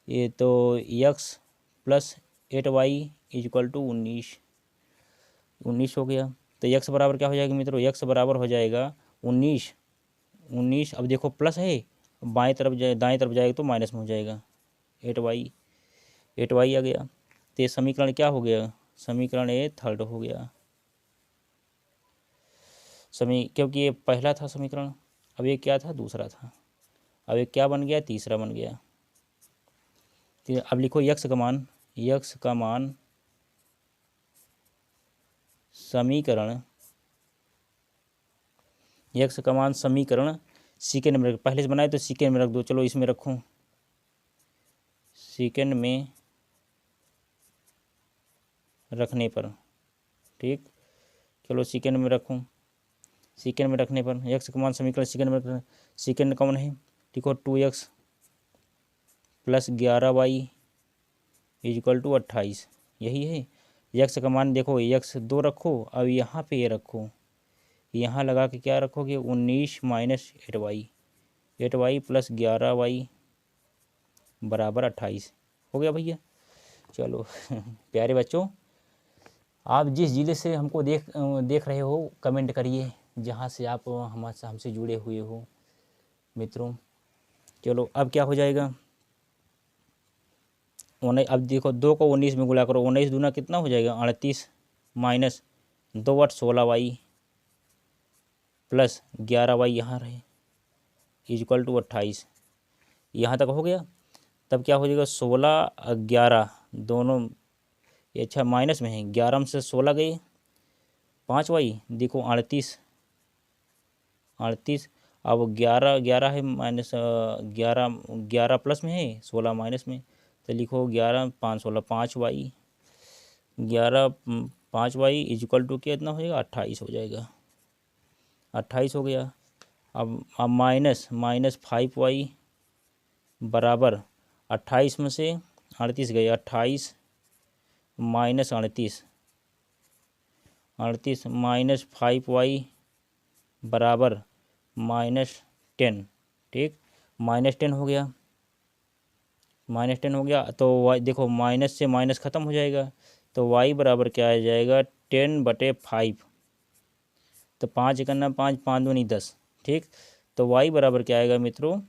ये तो x plus 8y is equal to 19 हो गया। तो x बराबर क्या हो जाएगा मित्रों, x बराबर हो जाएगा 19। अब देखो प्लस है, बाएं तरफ दाएं तरफ जाएगा तो माइनस में हो जाएगा, 8y आ गया। तो ये समीकरण क्या हो गया, समीकरण ये थर्ड हो गया, क्योंकि ये पहला था समीकरण, अब ये क्या था दूसरा था, अब ये क्या बन गया तीसरा बन गया। तो अब लिखो x का मान समीकरण, x का मान समीकरण सेकेंड में रख, पहले से बनाए तो सेकेंड में रख दो, चलो इसमें रखो, सेकेंड में रखने पर, ठीक, चलो सेकेंड में रखूँ, सेकेंड में रखने पर x का मान समीकरण सेकेंड में रखना, सेकेंड कौन है, देखो 2x plus 11y is equal to 28, यही है। x का मान देखो, x 2 रखो, अब यहाँ पे ये रखो, यहाँ लगा के क्या रखोगे 19 माइनस 8y प्लस 11y बराबर 28 हो गया भैया। चलो प्यारे बच्चों, आप जिस ज़िले से हमको देख रहे हो कमेंट करिए, जहाँ से आप हमसे जुड़े हुए हो मित्रों। चलो अब क्या हो जाएगा, अब देखो 2 को 19 में गुणा करो, 19 दूना कितना हो जाएगा 38 माइनस 2 8 16y प्लस 11y यहाँ रहे इज इक्वल टू 28, यहाँ तक हो गया। तब क्या हो जाएगा 16 11 दोनों ये अच्छा माइनस में है, 11 में से 16 गए 5y, देखो 38, अब 11 है माइनस 11 प्लस में है 16 माइनस में, तो लिखो 11 5 16 5y, 11 5y is equal to कितना हो जाएगा 28 हो जाएगा, 28 हो गया। अब माइनस 5y बराबर 28 में से 38 गए, 28 माइनस 38 माइनस 5y बराबर -10, ठीक, -10 हो गया, तो y देखो माइनस से माइनस ख़त्म हो जाएगा, तो y बराबर क्या आ जाएगा 10/5, तो 5 करना 5 5 दूनी 10, ठीक, तो y बराबर क्या आएगा मित्रों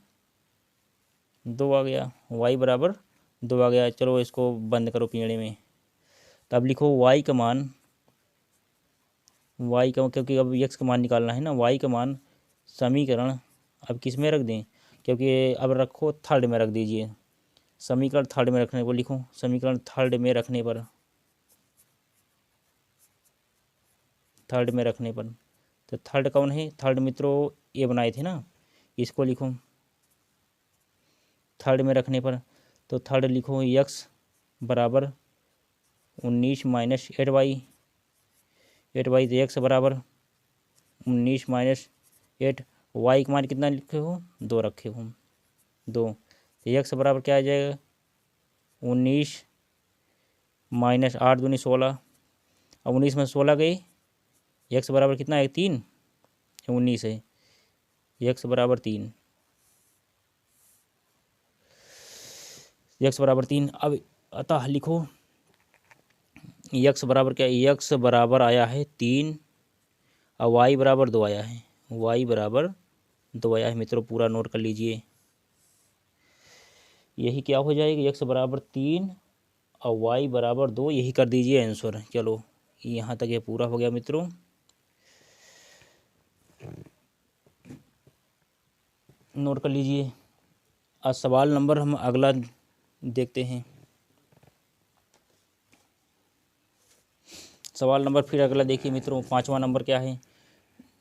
2 आ गया, y बराबर 2 आ गया। चलो इसको बंद करो पिंजड़े में। तो अब लिखो y का मान, क्योंकि अब x का मान निकालना है ना, y का मान समीकरण अब किस में रख दें, क्योंकि अब रखो थर्ड में रख दीजिए, समीकरण थर्ड में रखने को लिखो, समीकरण थर्ड में रखने पर तो थर्ड कौन है, थर्ड मित्रों ये बनाए थे ना, इसको लिखो थर्ड में रखने पर, तो थर्ड लिखो x बराबर 19 माइनस 8y, तो x बराबर 19 माइनस 8, y का मान कितना लिखे हो 2 रखे हो 2, तो x बराबर क्या आ जाएगा 19 माइनस 8 दूनी 16। अब 19 में 16 गई, x बराबर कितना है 3, 19 है, x बराबर 3, x बराबर 3। अब अतः लिखो x बराबर क्या, x बराबर आया है 3 और y बराबर 2 आया है, y बराबर 2 आया है मित्रों, पूरा नोट कर लीजिए। यही क्या हो जाएगा x बराबर 3 और y बराबर 2, यही कर दीजिए आंसर। चलो यहाँ तक ये पूरा हो गया मित्रों। नोट कर लीजिए। आज सवाल नंबर हम अगला देखते हैं। सवाल नंबर फिर अगला देखिए मित्रों, 5वां नंबर क्या है,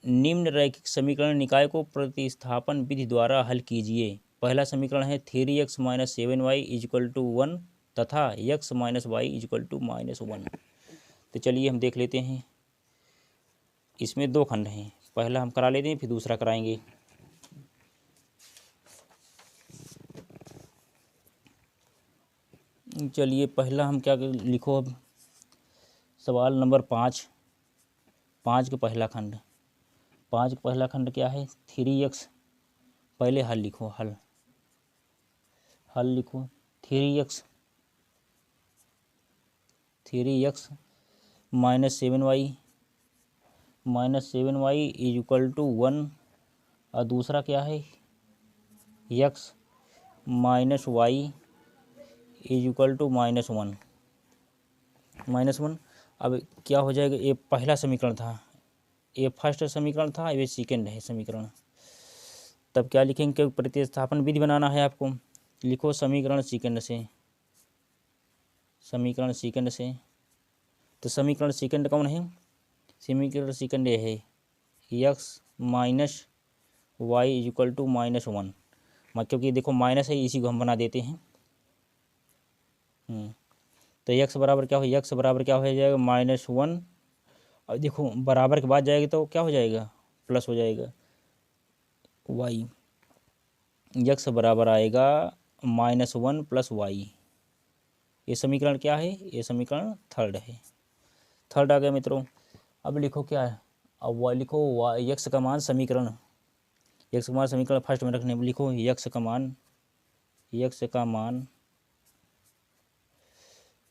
निम्न रैखिक समीकरण निकाय को प्रतिस्थापन विधि द्वारा हल कीजिए। पहला समीकरण है 3x minus 7y equal to 1 तथा x minus y is equal to -1। तो चलिए हम देख लेते हैं। इसमें दो खंड हैं, पहला हम करा लेते हैं फिर दूसरा कराएंगे। चलिए पहला हम क्या लिखो, अब सवाल नंबर 5 के पहला खंड, 5 का पहला खंड क्या है 3x, पहले हल लिखो, हल लिखो 3x minus 7y is equal to 1 और दूसरा क्या है x minus y is equal to -1। अब क्या हो जाएगा, ये पहला समीकरण था, ये फर्स्ट समीकरण था, ये सेकेंड है समीकरण। तब क्या लिखेंगे, क्योंकि प्रतिस्थापन विधि बनाना है आपको, लिखो समीकरण सेकेंड से, तो समीकरण सेकेंड कौन है, समीकरण सेकेंड ये है x minus y is equal to -1, क्योंकि देखो माइनस है इसी को हम बना देते हैं। तो x बराबर क्या हो, x बराबर क्या हो जाएगा -1, और देखो बराबर के बाद जाएगी तो क्या हो जाएगा प्लस हो जाएगा, y x बराबर आएगा -1 प्लस y। ये समीकरण क्या है, ये समीकरण थर्ड है, थर्ड आ गया मित्रों। अब लिखो क्या है, अब y लिखो, x का मान समीकरण, फर्स्ट में रखने में लिखो x का मान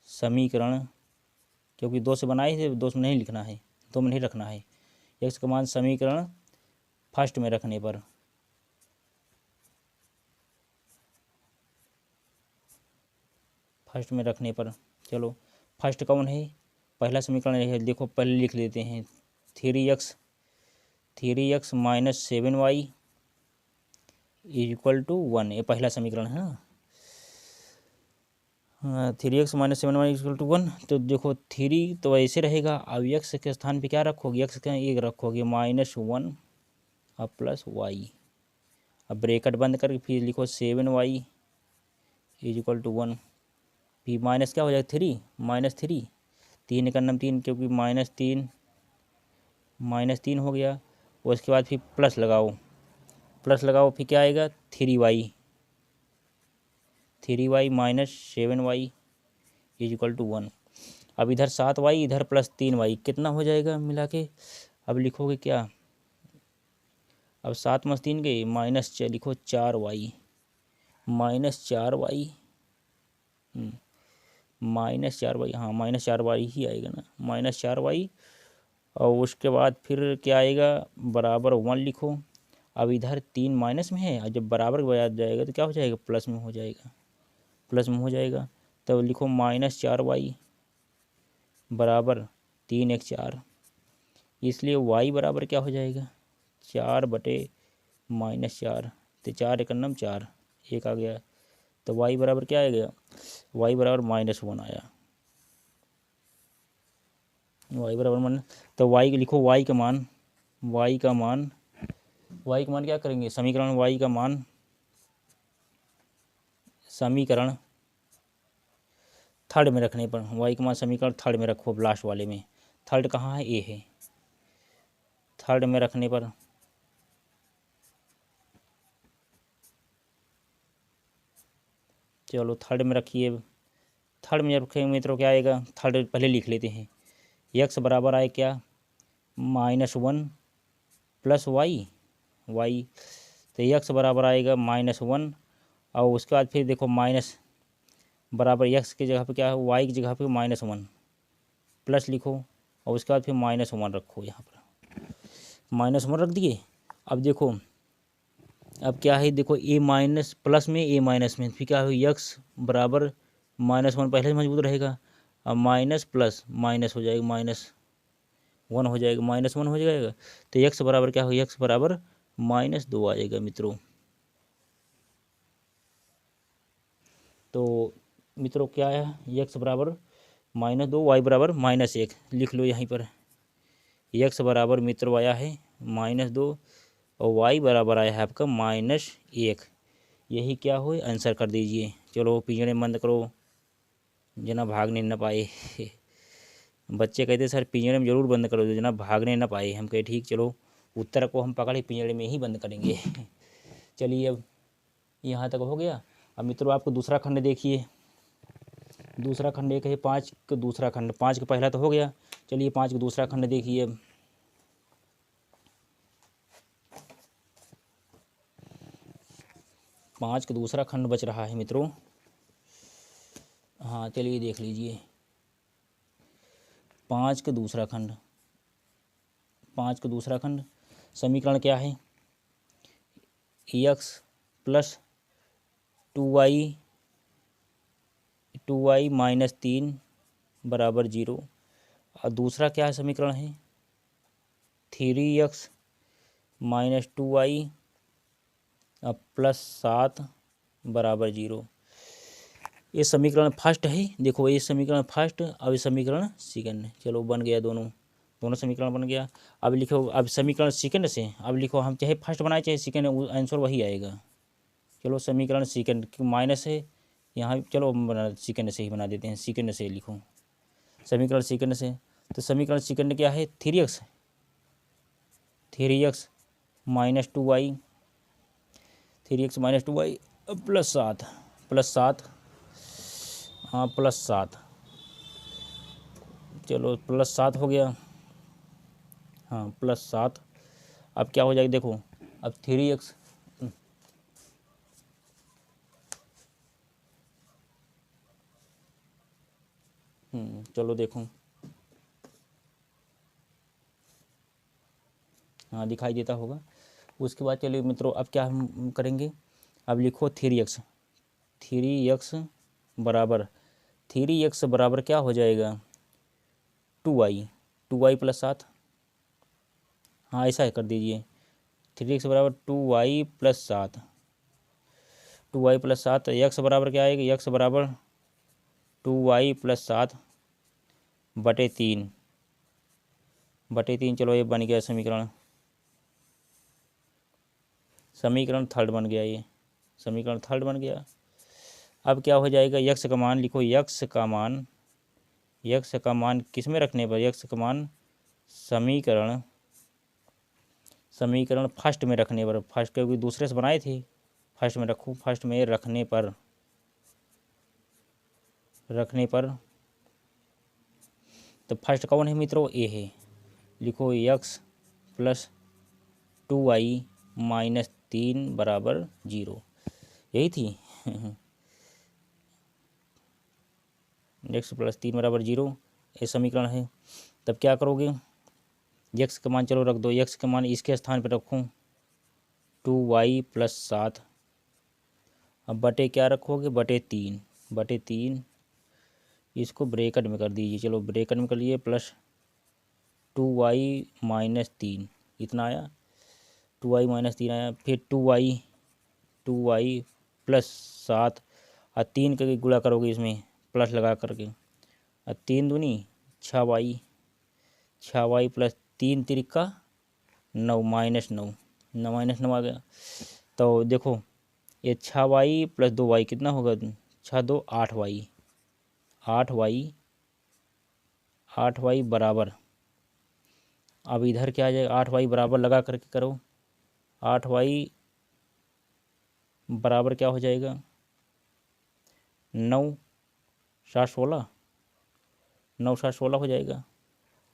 समीकरण, क्योंकि 2 से बनाए थे, 2 में नहीं लिखना है, 2 में नहीं रखना है, x का मान समीकरण फर्स्ट में रखने पर, चलो फर्स्ट कौन है, पहला समीकरण है, देखो पहले लिख लेते हैं 3x minus 7y is equal to 1, ये पहला समीकरण है ना। 3x minus 7y equal to 1, तो देखो 3 तो ऐसे रहेगा, अब x के स्थान पे क्या रखोगे, x का एक रखोगे -1 और प्लस y, अब ब्रैकेट बंद करके फिर लिखो 7y इज इक्वल टू 1, फिर माइनस क्या हो जाएगा 3 -3, 3 का नाम 3, क्योंकि -3 हो गया। उसके बाद फिर प्लस लगाओ, फिर क्या आएगा 3y minus 7y is equal to 1। अब इधर 7y, इधर प्लस 3y, कितना हो जाएगा मिला के, अब लिखोगे क्या, अब 7 में 3 गए माइनस लिखो 4y, हाँ -4y ही आएगा ना, -4y। और उसके बाद फिर क्या आएगा, बराबर 1 लिखो। अब इधर 3 माइनस में है, और जब बराबर के बाद जाएगा तो क्या हो जाएगा प्लस में हो जाएगा, तो लिखो -4y बराबर 3x 4, इसलिए y बराबर क्या हो जाएगा 4/-4, तो 4 एक नम 4, एक आ गया, तो y बराबर क्या आ गया, y बराबर -1 आया, y बराबर तो y लिखो, y का मान क्या करेंगे, समीकरण y का मान, समीकरण थर्ड में रखने पर, y का मान समीकरण थर्ड में रखो, लास्ट वाले में, थर्ड कहाँ है, ए है, थर्ड में रखने पर चलो थर्ड में रखिए। थर्ड में जब रखेंगे मित्रों क्या आएगा, थर्ड पहले लिख लेते हैं। यक्स बराबर आए क्या, -1 प्लस वाई, तो यक्स बराबर आएगा -1 और उसके बाद फिर देखो माइनस बराबर यक्स की जगह पे क्या है, वाई की जगह पे -1 प्लस लिखो और उसके बाद फिर -1 रखो। यहाँ पर -1 रख दिए। अब देखो अब क्या है, देखो ए माइनस प्लस में ए माइनस में फिर क्या हो, यक्स बराबर -1 पहले से मजबूत रहेगा। अब माइनस प्लस माइनस हो जाएगा, -1 हो जाएगा, -1 हो जाएगा। तो यक्स बराबर क्या हो, यक्स बराबर -2 आ जाएगा मित्रों। तो मित्रों क्या है, यक्स बराबर -2, वाई बराबर -1 लिख लो यहीं पर। यक्स बराबर मित्रों आया है -2 और वाई बराबर आया है आपका -1। यही क्या हो, आंसर कर दीजिए। चलो पिंजड़े बंद करो, जना भागने न पाए। बच्चे कहते सर पिंजड़े में ज़रूर बंद करो जना भागने न पाए। हम कहे ठीक, चलो उत्तर को हम पकड़े पिंजड़े में ही बंद करेंगे। चलिए अब यहाँ तक हो गया। अब मित्रों आपको दूसरा खंड देखिए। दूसरा खंड एक है 5 का दूसरा खंड, 5 का पहला तो हो गया। चलिए 5 का दूसरा खंड देखिए। 5 का दूसरा खंड बच रहा है मित्रों। हाँ चलिए देख लीजिए 5 का दूसरा खंड। 5 का दूसरा खंड समीकरण क्या है, एक्स प्लस 2y -3 बराबर 0। और दूसरा क्या समीकरण है, 3x -2y +7 बराबर 0। ये समीकरण फर्स्ट है। देखो ये समीकरण फर्स्ट, अब ये समीकरण सेकंड। चलो बन गया, दोनों समीकरण बन गया। अब लिखो, अब समीकरण सेकंड से अब लिखो, हम चाहे फर्स्ट बनाए चाहे सेकंड, आंसर वही आएगा। चलो समीकरण सेकंड माइनस है यहाँ, चलो हम बना सेकंड से ही बना देते हैं। सेकंड से लिखो समीकरण सेकंड से। तो समीकरण सेकंड क्या है, 3x -2y, 3x -2y +7 हाँ +7। चलो +7 हो गया, हाँ +7। अब क्या हो जाएगा देखो, अब 3x चलो देखो, हाँ दिखाई देता होगा। उसके बाद चलिए मित्रों अब क्या हम करेंगे, अब लिखो 3x बराबर 3x बराबर क्या हो जाएगा, 2y +7। हाँ ऐसा कर दीजिए, 3x बराबर 2y +7, 2y +7। x बराबर क्या आएगा, x बराबर 2y +7 बटे 3। चलो ये बन गया समीकरण थर्ड बन गया। ये समीकरण थर्ड बन गया। अब क्या हो जाएगा, यक्स का मान लिखो, यक्स का मान किस में रखने पर, यक्स का मान समीकरण फर्स्ट में रखने पर। फर्स्ट क्योंकि दूसरे से बनाए थे, फर्स्ट में रखो, फर्स्ट में रखने पर तो फर्स्ट कौन है मित्रों, ए है। लिखो यक्स प्लस 2y -3 बराबर 0, यही थी। x +3 बराबर 0 ये समीकरण है। तब क्या करोगे, यक्स का मान चलो रख दो, यक्स का मान इसके स्थान पर रखो 2y +7। अब बटे क्या रखोगे, बटे 3 इसको ब्रैकेट में कर दीजिए। चलो ब्रैकेट में कर लिए, प्लस 2y -3 इतना आया, 2y -3 आया। फिर 2y +7 और 3 का गुणा करोगे इसमें प्लस लगा करके, और 3 दूनी 6y +3 तिरिका 9 -9 आ गया। तो देखो ये 6y + 2y कितना होगा, 6 2 8y बराबर। अब इधर क्या आ जाएगा, 8y बराबर लगा करके करो, 8y बराबर क्या हो जाएगा, 9 7 16, 9 7 16 हो जाएगा।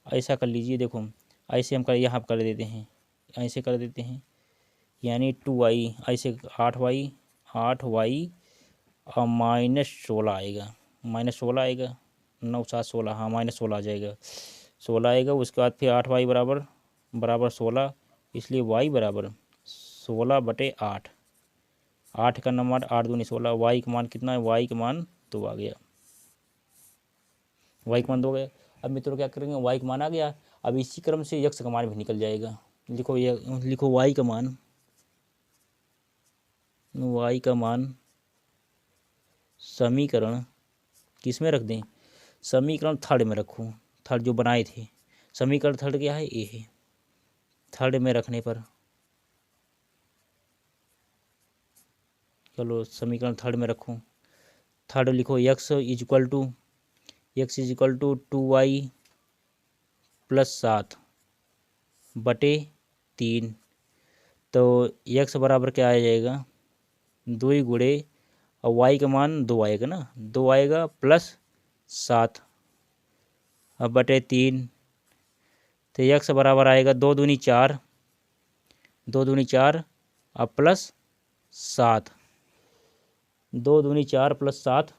ऐसा कर लीजिए, देखो ऐसे हम कर यहाँ कर देते हैं, ऐसे कर देते हैं, यानी 2y ऐसे 8y और -16 आएगा, -16 आएगा। 9 7 16, हाँ -16 आ जाएगा, 16 आएगा। उसके बाद फिर 8y बराबर 16, इसलिए y बराबर 16/8। 8 का नंबर 8 दूनी 16, y का मान कितना है, y का मान 2 आ गया, y का मान 2 गया। अब मित्रों क्या करेंगे, y का मान आ गया, अब इसी क्रम से x का मान भी निकल जाएगा। लिखो लिखो y का मान समीकरण किस में रख दें, समीकरण थर्ड में रखूँ, थर्ड जो बनाए थे, समीकरण थर्ड क्या है, ए है। थर्ड में रखने पर, चलो समीकरण थर्ड में रखूँ, थर्ड लिखो x is equal to 2y + 7 बटे 3। तो x बराबर क्या आ जाएगा, 2 गुणे और y का मान 2 आएगा ना, 2 आएगा +7 अब बटे 3। तो x बराबर आएगा 2 दूनी 4, 2 दूनी 4 और +7, 2 दूनी 4 +7,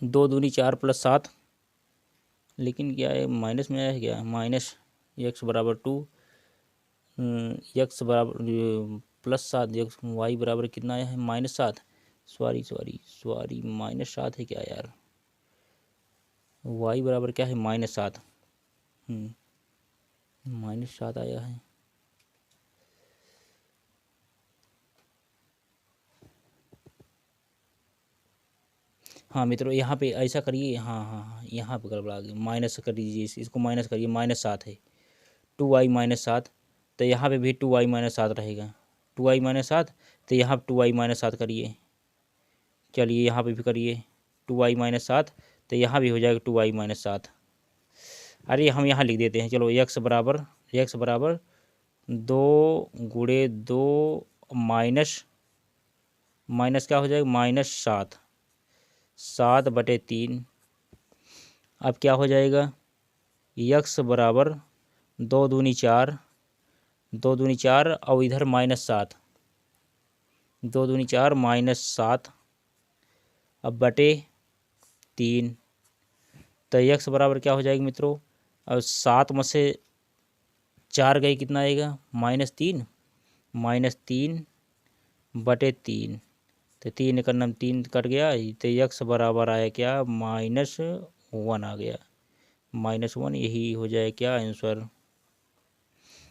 2 दूनी 4 +7, लेकिन क्या है माइनस में आया है क्या, माइनस x बराबर 2, x बराबर +7, y बराबर कितना आया है -7, सॉरी -7 है क्या यार, y बराबर क्या है -7, -7 आया है। हाँ मित्रों यहाँ पे ऐसा करिए, हाँ यहाँ पे गड़बड़ा गया, माइनस कर दीजिए, इसको माइनस करिए, -7 है, 2y -7, तो यहाँ पे भी 2y -7 रहेगा, 2y -7, तो यहाँ 2y -7 करिए, चलिए यहाँ पे भी करिए 2y -7, तो यहाँ भी हो जाएगा 2y -7। अरे हम यहाँ लिख देते हैं, चलो x बराबर 2 गुणे 2 माइनस क्या हो जाएगा, -7 बटे 3। अब क्या हो जाएगा, x बराबर 2 दूनी 4, 2 दूनी 4 और इधर -7, 2 दूनी 4 -7 अब बटे 3। तो x बराबर क्या हो जाएगा मित्रों, और 7 में से 4 गए कितना आएगा, -3 बटे 3, तो 3 का नाम 3 कट गया, तो x बराबर आया क्या, -1 आ गया, -1, यही हो जाए क्या आंसर।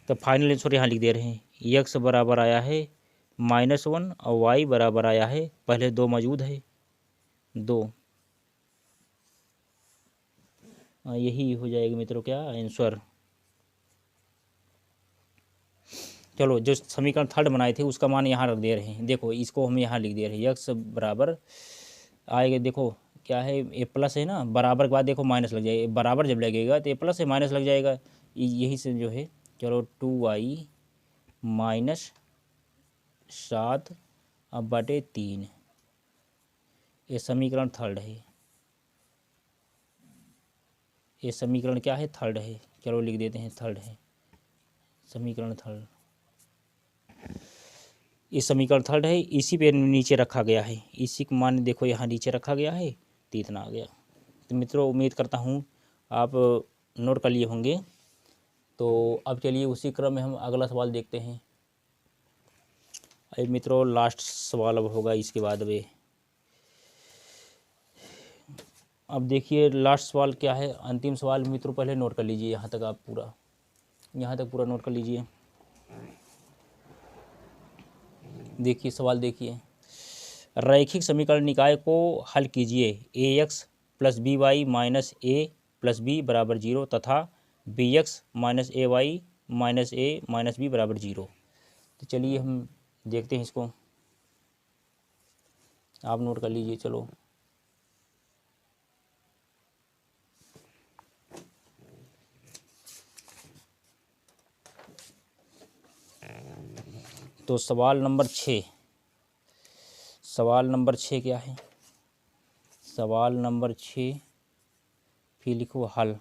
तो फाइनल आंसर यहाँ लिख दे रहे हैं, x बराबर आया है -1 और y बराबर आया है, पहले 2 मौजूद है 2, यही हो जाएगा मित्रों क्या आंसर। चलो जो समीकरण थर्ड बनाए थे उसका मान यहाँ रख दे रहे हैं, देखो इसको हम यहाँ लिख दे रहे हैं, x बराबर आएगा, देखो क्या है, ए प्लस है ना, बराबर के बाद देखो माइनस लग जाएगा, बराबर जब लगेगा तो ए प्लस है माइनस लग जाएगा, यही से जो है, चलो 2y -7 अब बटे 3, ये समीकरण थर्ड है, ये समीकरण क्या है, थर्ड है, चलो लिख देते हैं थर्ड है, समीकरण थर्ड, ये समीकरण थर्ड है, इसी पे नीचे रखा गया है, इसी को मान देखो यहाँ नीचे रखा गया है, तो इतना आ गया। तो मित्रों उम्मीद करता हूँ आप नोट कर लिए होंगे। तो अब चलिए उसी क्रम में हम अगला सवाल देखते हैं। अब मित्रों लास्ट सवाल अब होगा इसके बाद वे, अब देखिए लास्ट सवाल क्या है, अंतिम सवाल मित्रों पहले नोट कर लीजिए, यहाँ तक आप पूरा, यहाँ तक पूरा नोट कर लीजिए। देखिए सवाल देखिए, रैखिक समीकरण निकाय को हल कीजिए, ax + by - a + b = 0 तथा bx - ay - a - b = 0। तो चलिए हम देखते हैं इसको, आप नोट कर लीजिए। चलो तो सवाल नंबर 6 क्या है, सवाल नंबर 6, फिर लिखो हल।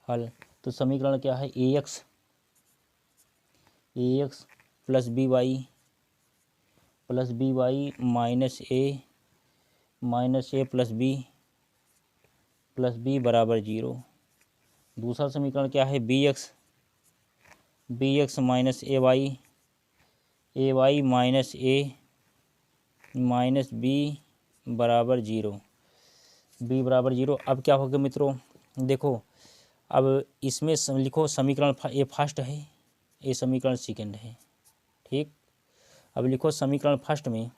हल तो समीकरण क्या है, A X plus B Y minus A plus B बराबर 0। दूसरा समीकरण क्या है, बी एक्स माइनस ए वाई माइनस बी बराबर 0। अब क्या हो गया मित्रों, देखो अब इसमें लिखो समीकरण ए फर्स्ट है, ये समीकरण सेकंड है। ठीक, अब लिखो समीकरण फर्स्ट में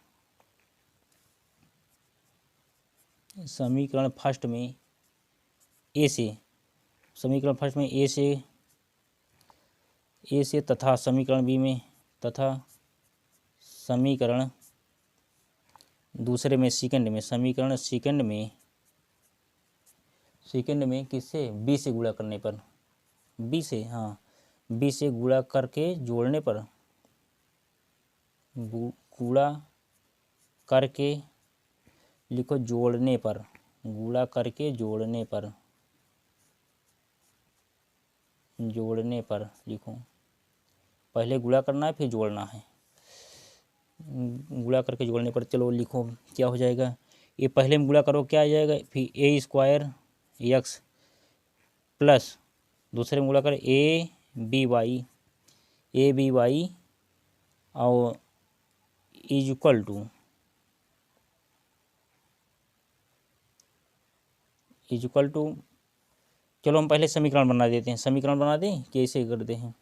ए से तथा समीकरण बी में तथा समीकरण दूसरे में समीकरण सेकंड में किससे, बी से गुणा करने पर, बी से गुणा करके जोड़ने पर, गुणा करके लिखो जोड़ने पर, गुणा करके जोड़ने पर लिखो, पहले गुणा करना है फिर जोड़ना है, गुणा करके जोड़ने पर। चलो लिखो क्या हो जाएगा, ये पहले में गुणा करो क्या आ जाएगा, फिर ए स्क्वायर एक्स प्लस दूसरे में गुणा कर ए बी वाई और इज इक्वल टू चलो हम पहले समीकरण बना देते हैं, समीकरण बना दें कैसे करते हैं,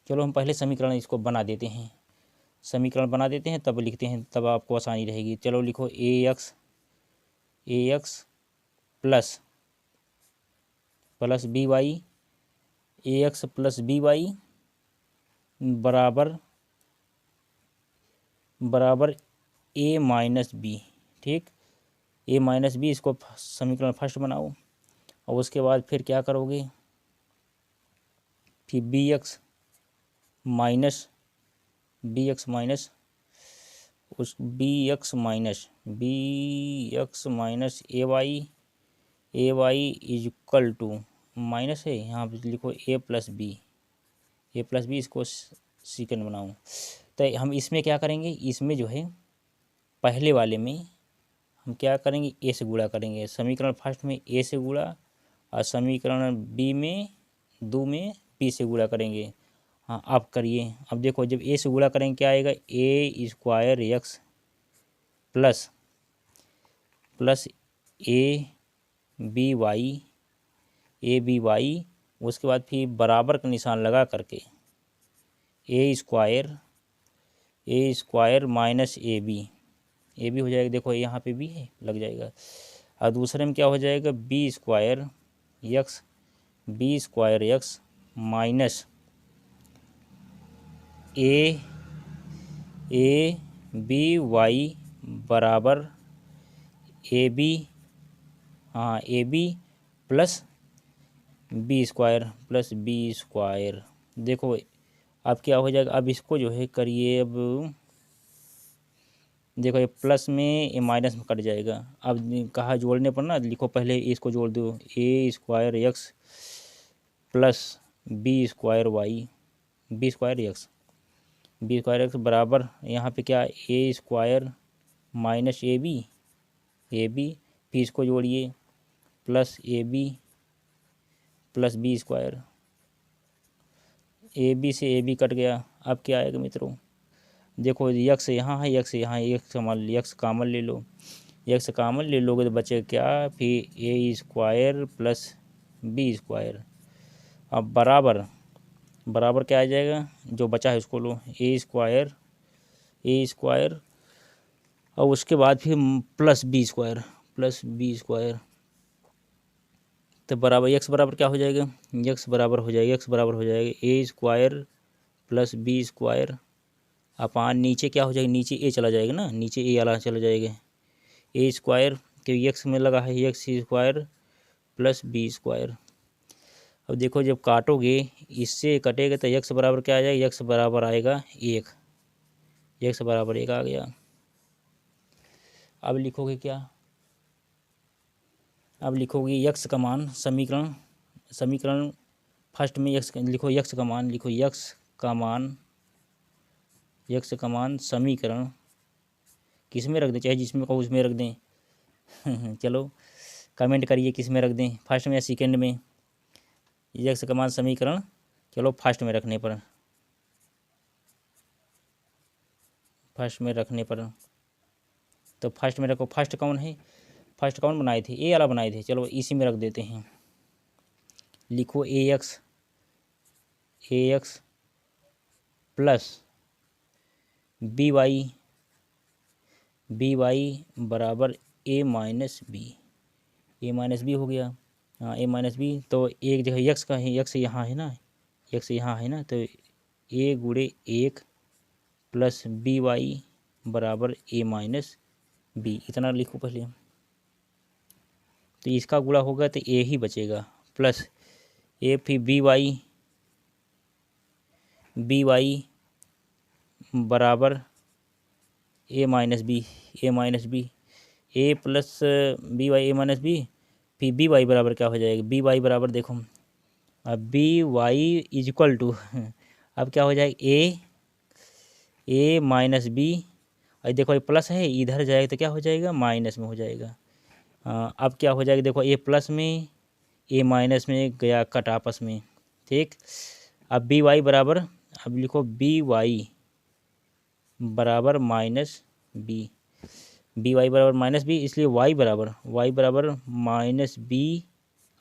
चलो हम पहले समीकरण इसको बना देते हैं, तब लिखते हैं, तब आपको आसानी रहेगी। चलो लिखो ए एक्स प्लस बी वाई बराबर ए माइनस बी। ठीक, ए माइनस बी, इसको समीकरण फर्स्ट बनाओ और उसके बाद फिर क्या करोगे, फिर b x minus A y is equal to minus है, यहाँ पे लिखो ए प्लस बी, इसको सेकंड बनाओ। तो हम इसमें क्या करेंगे, इसमें जो है पहले वाले में हम क्या करेंगे, ए से गुणा करेंगे, समीकरण फर्स्ट में ए से गुणा और समीकरण बी में बी से गुणा करेंगे। हाँ अब करिए, अब देखो जब ए से गुणा करेंगे क्या आएगा, A square X plus A B Y उसके बाद फिर बराबर का निशान लगा करके A square minus A B हो जाएगा, देखो यहाँ पे भी है लग जाएगा, और दूसरे में क्या हो जाएगा, B square X minus A B Y बराबर A B plus B square. देखो अब क्या हो जाएगा, अब इसको जो है करिए, अब देखो ये प्लस में ये माइनस में कट जाएगा, अब कहा जोड़ने पर ना, लिखो पहले इसको जोड़ दो, A square X plus B square X बराबर यहाँ पे क्या, A square minus A B फिर इसको जोड़िए plus A B plus B square, A B से ए बी कट गया। अब क्या आएगा मित्रों, देखो यक्स यहाँ है, यक्स कॉमन ले लो, लोगे तो बचेगा क्या, फिर ए स्क्वायर प्लस बी स्क्वायर। अब बराबर क्या आ जाएगा, जो बचा है उसको लो, ए स्क्वायर और उसके बाद फिर प्लस बी स्क्वायर, तो बराबर एक्स बराबर क्या हो जाएगा, एक्स बराबर हो जाएगा A square plus B square अपान नीचे क्या हो जाएगा, नीचे ए चला जाएगा ना, नीचे ए वाला चला जाएगा, ए स्क्वायर क्योंकि एक्स में लगा है, x square plus B square. अब देखो जब काटोगे इससे कटेगा तो एक्स बराबर क्या आ जाएगा, एक्स बराबर आएगा 1, x बराबर 1 आ गया। अब लिखोगे क्या, अब लिखोगे x का मान, समीकरण फर्स्ट में x लिखो, x का मान लिखो, x का मान समीकरण किस में रख दें, चाहे जिसमें कहो उसमें रख दें चलो कमेंट करिए किस में रख दें, फर्स्ट में या सेकेंड में। x का मान समीकरण चलो फर्स्ट में रखने पर, तो फर्स्ट में रखो। फर्स्ट कौन है, फर्स्ट कौन बनाए थे, ए वाला बनाए थे, चलो इसी में रख देते हैं। लिखो ax प्लस by बराबर a माइनस बी हो गया। हाँ a माइनस बी, तो एक जगह x का है, x यहाँ है ना, तो a गुणे 1 प्लस by बराबर a माइनस बी, इतना लिखो पहले। तो इसका गुणा होगा तो a ही बचेगा, प्लस a फिर by बराबर a minus b, a plus B y a minus b, फिर बी वाई बराबर क्या हो जाएगा, बी वाई बराबर देखो, अब बी वाई इक्वल टू अब क्या हो जाएगा, a माइनस बी, और देखो ये प्लस है, इधर जाएगा तो क्या हो जाएगा, माइनस में हो जाएगा। अब क्या हो जाएगा, देखो a प्लस में a माइनस में गया कट आपस में, ठीक। अब बी वाई बराबर, अब लिखो बी वाई बराबर माइनस बी, बराबर माइनस बी, इसलिए y बराबर माइनस बी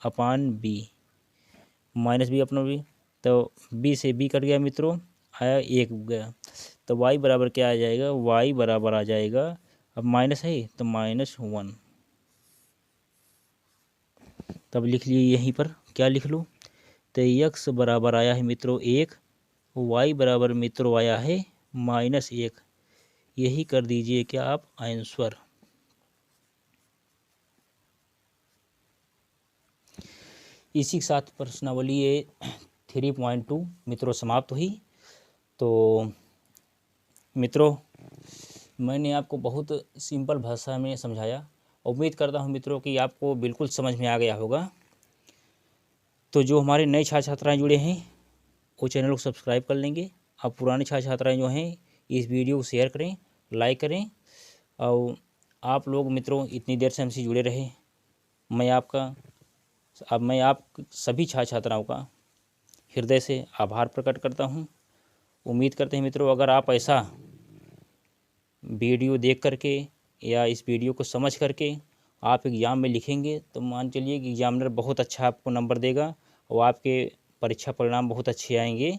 अपान बी, तो b से b कट गया मित्रों, आया 1 गया, तो y बराबर क्या आ जाएगा, y बराबर आ जाएगा, अब माइनस है तो -1। तब लिख लिए यहीं पर, क्या लिख लो, तो x बराबर आया है मित्रों 1, y बराबर मित्रों आया है -1, यही कर दीजिए क्या आप आंसर। इसी के साथ प्रश्नावली ये 3.2 मित्रों समाप्त हुई। तो मित्रों मैंने आपको बहुत सिंपल भाषा में समझाया, उम्मीद करता हूँ मित्रों कि आपको बिल्कुल समझ में आ गया होगा। तो जो हमारे नए छात्र छात्राएँ जुड़े हैं वो चैनल को सब्सक्राइब कर लेंगे, और पुराने छात्र छात्राएँ जो हैं इस वीडियो को शेयर करें, लाइक करें, और आप लोग मित्रों इतनी देर से हमसे जुड़े रहे, मैं आप सभी छात्र छात्राओं का हृदय से आभार प्रकट करता हूं। उम्मीद करते हैं मित्रों अगर आप ऐसा वीडियो देख करके या इस वीडियो को समझ करके आप एग्ज़ाम में लिखेंगे तो मान चलिए कि एग्जामिनर बहुत अच्छा आपको नंबर देगा और आपके परीक्षा परिणाम बहुत अच्छे आएंगे,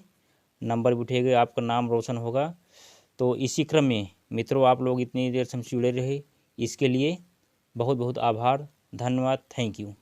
नंबर भी उठेंगे, आपका नाम रोशन होगा। तो इसी क्रम में मित्रों आप लोग इतनी देर से हमसे जुड़े रहे, इसके लिए बहुत बहुत आभार, धन्यवाद, थैंक यू।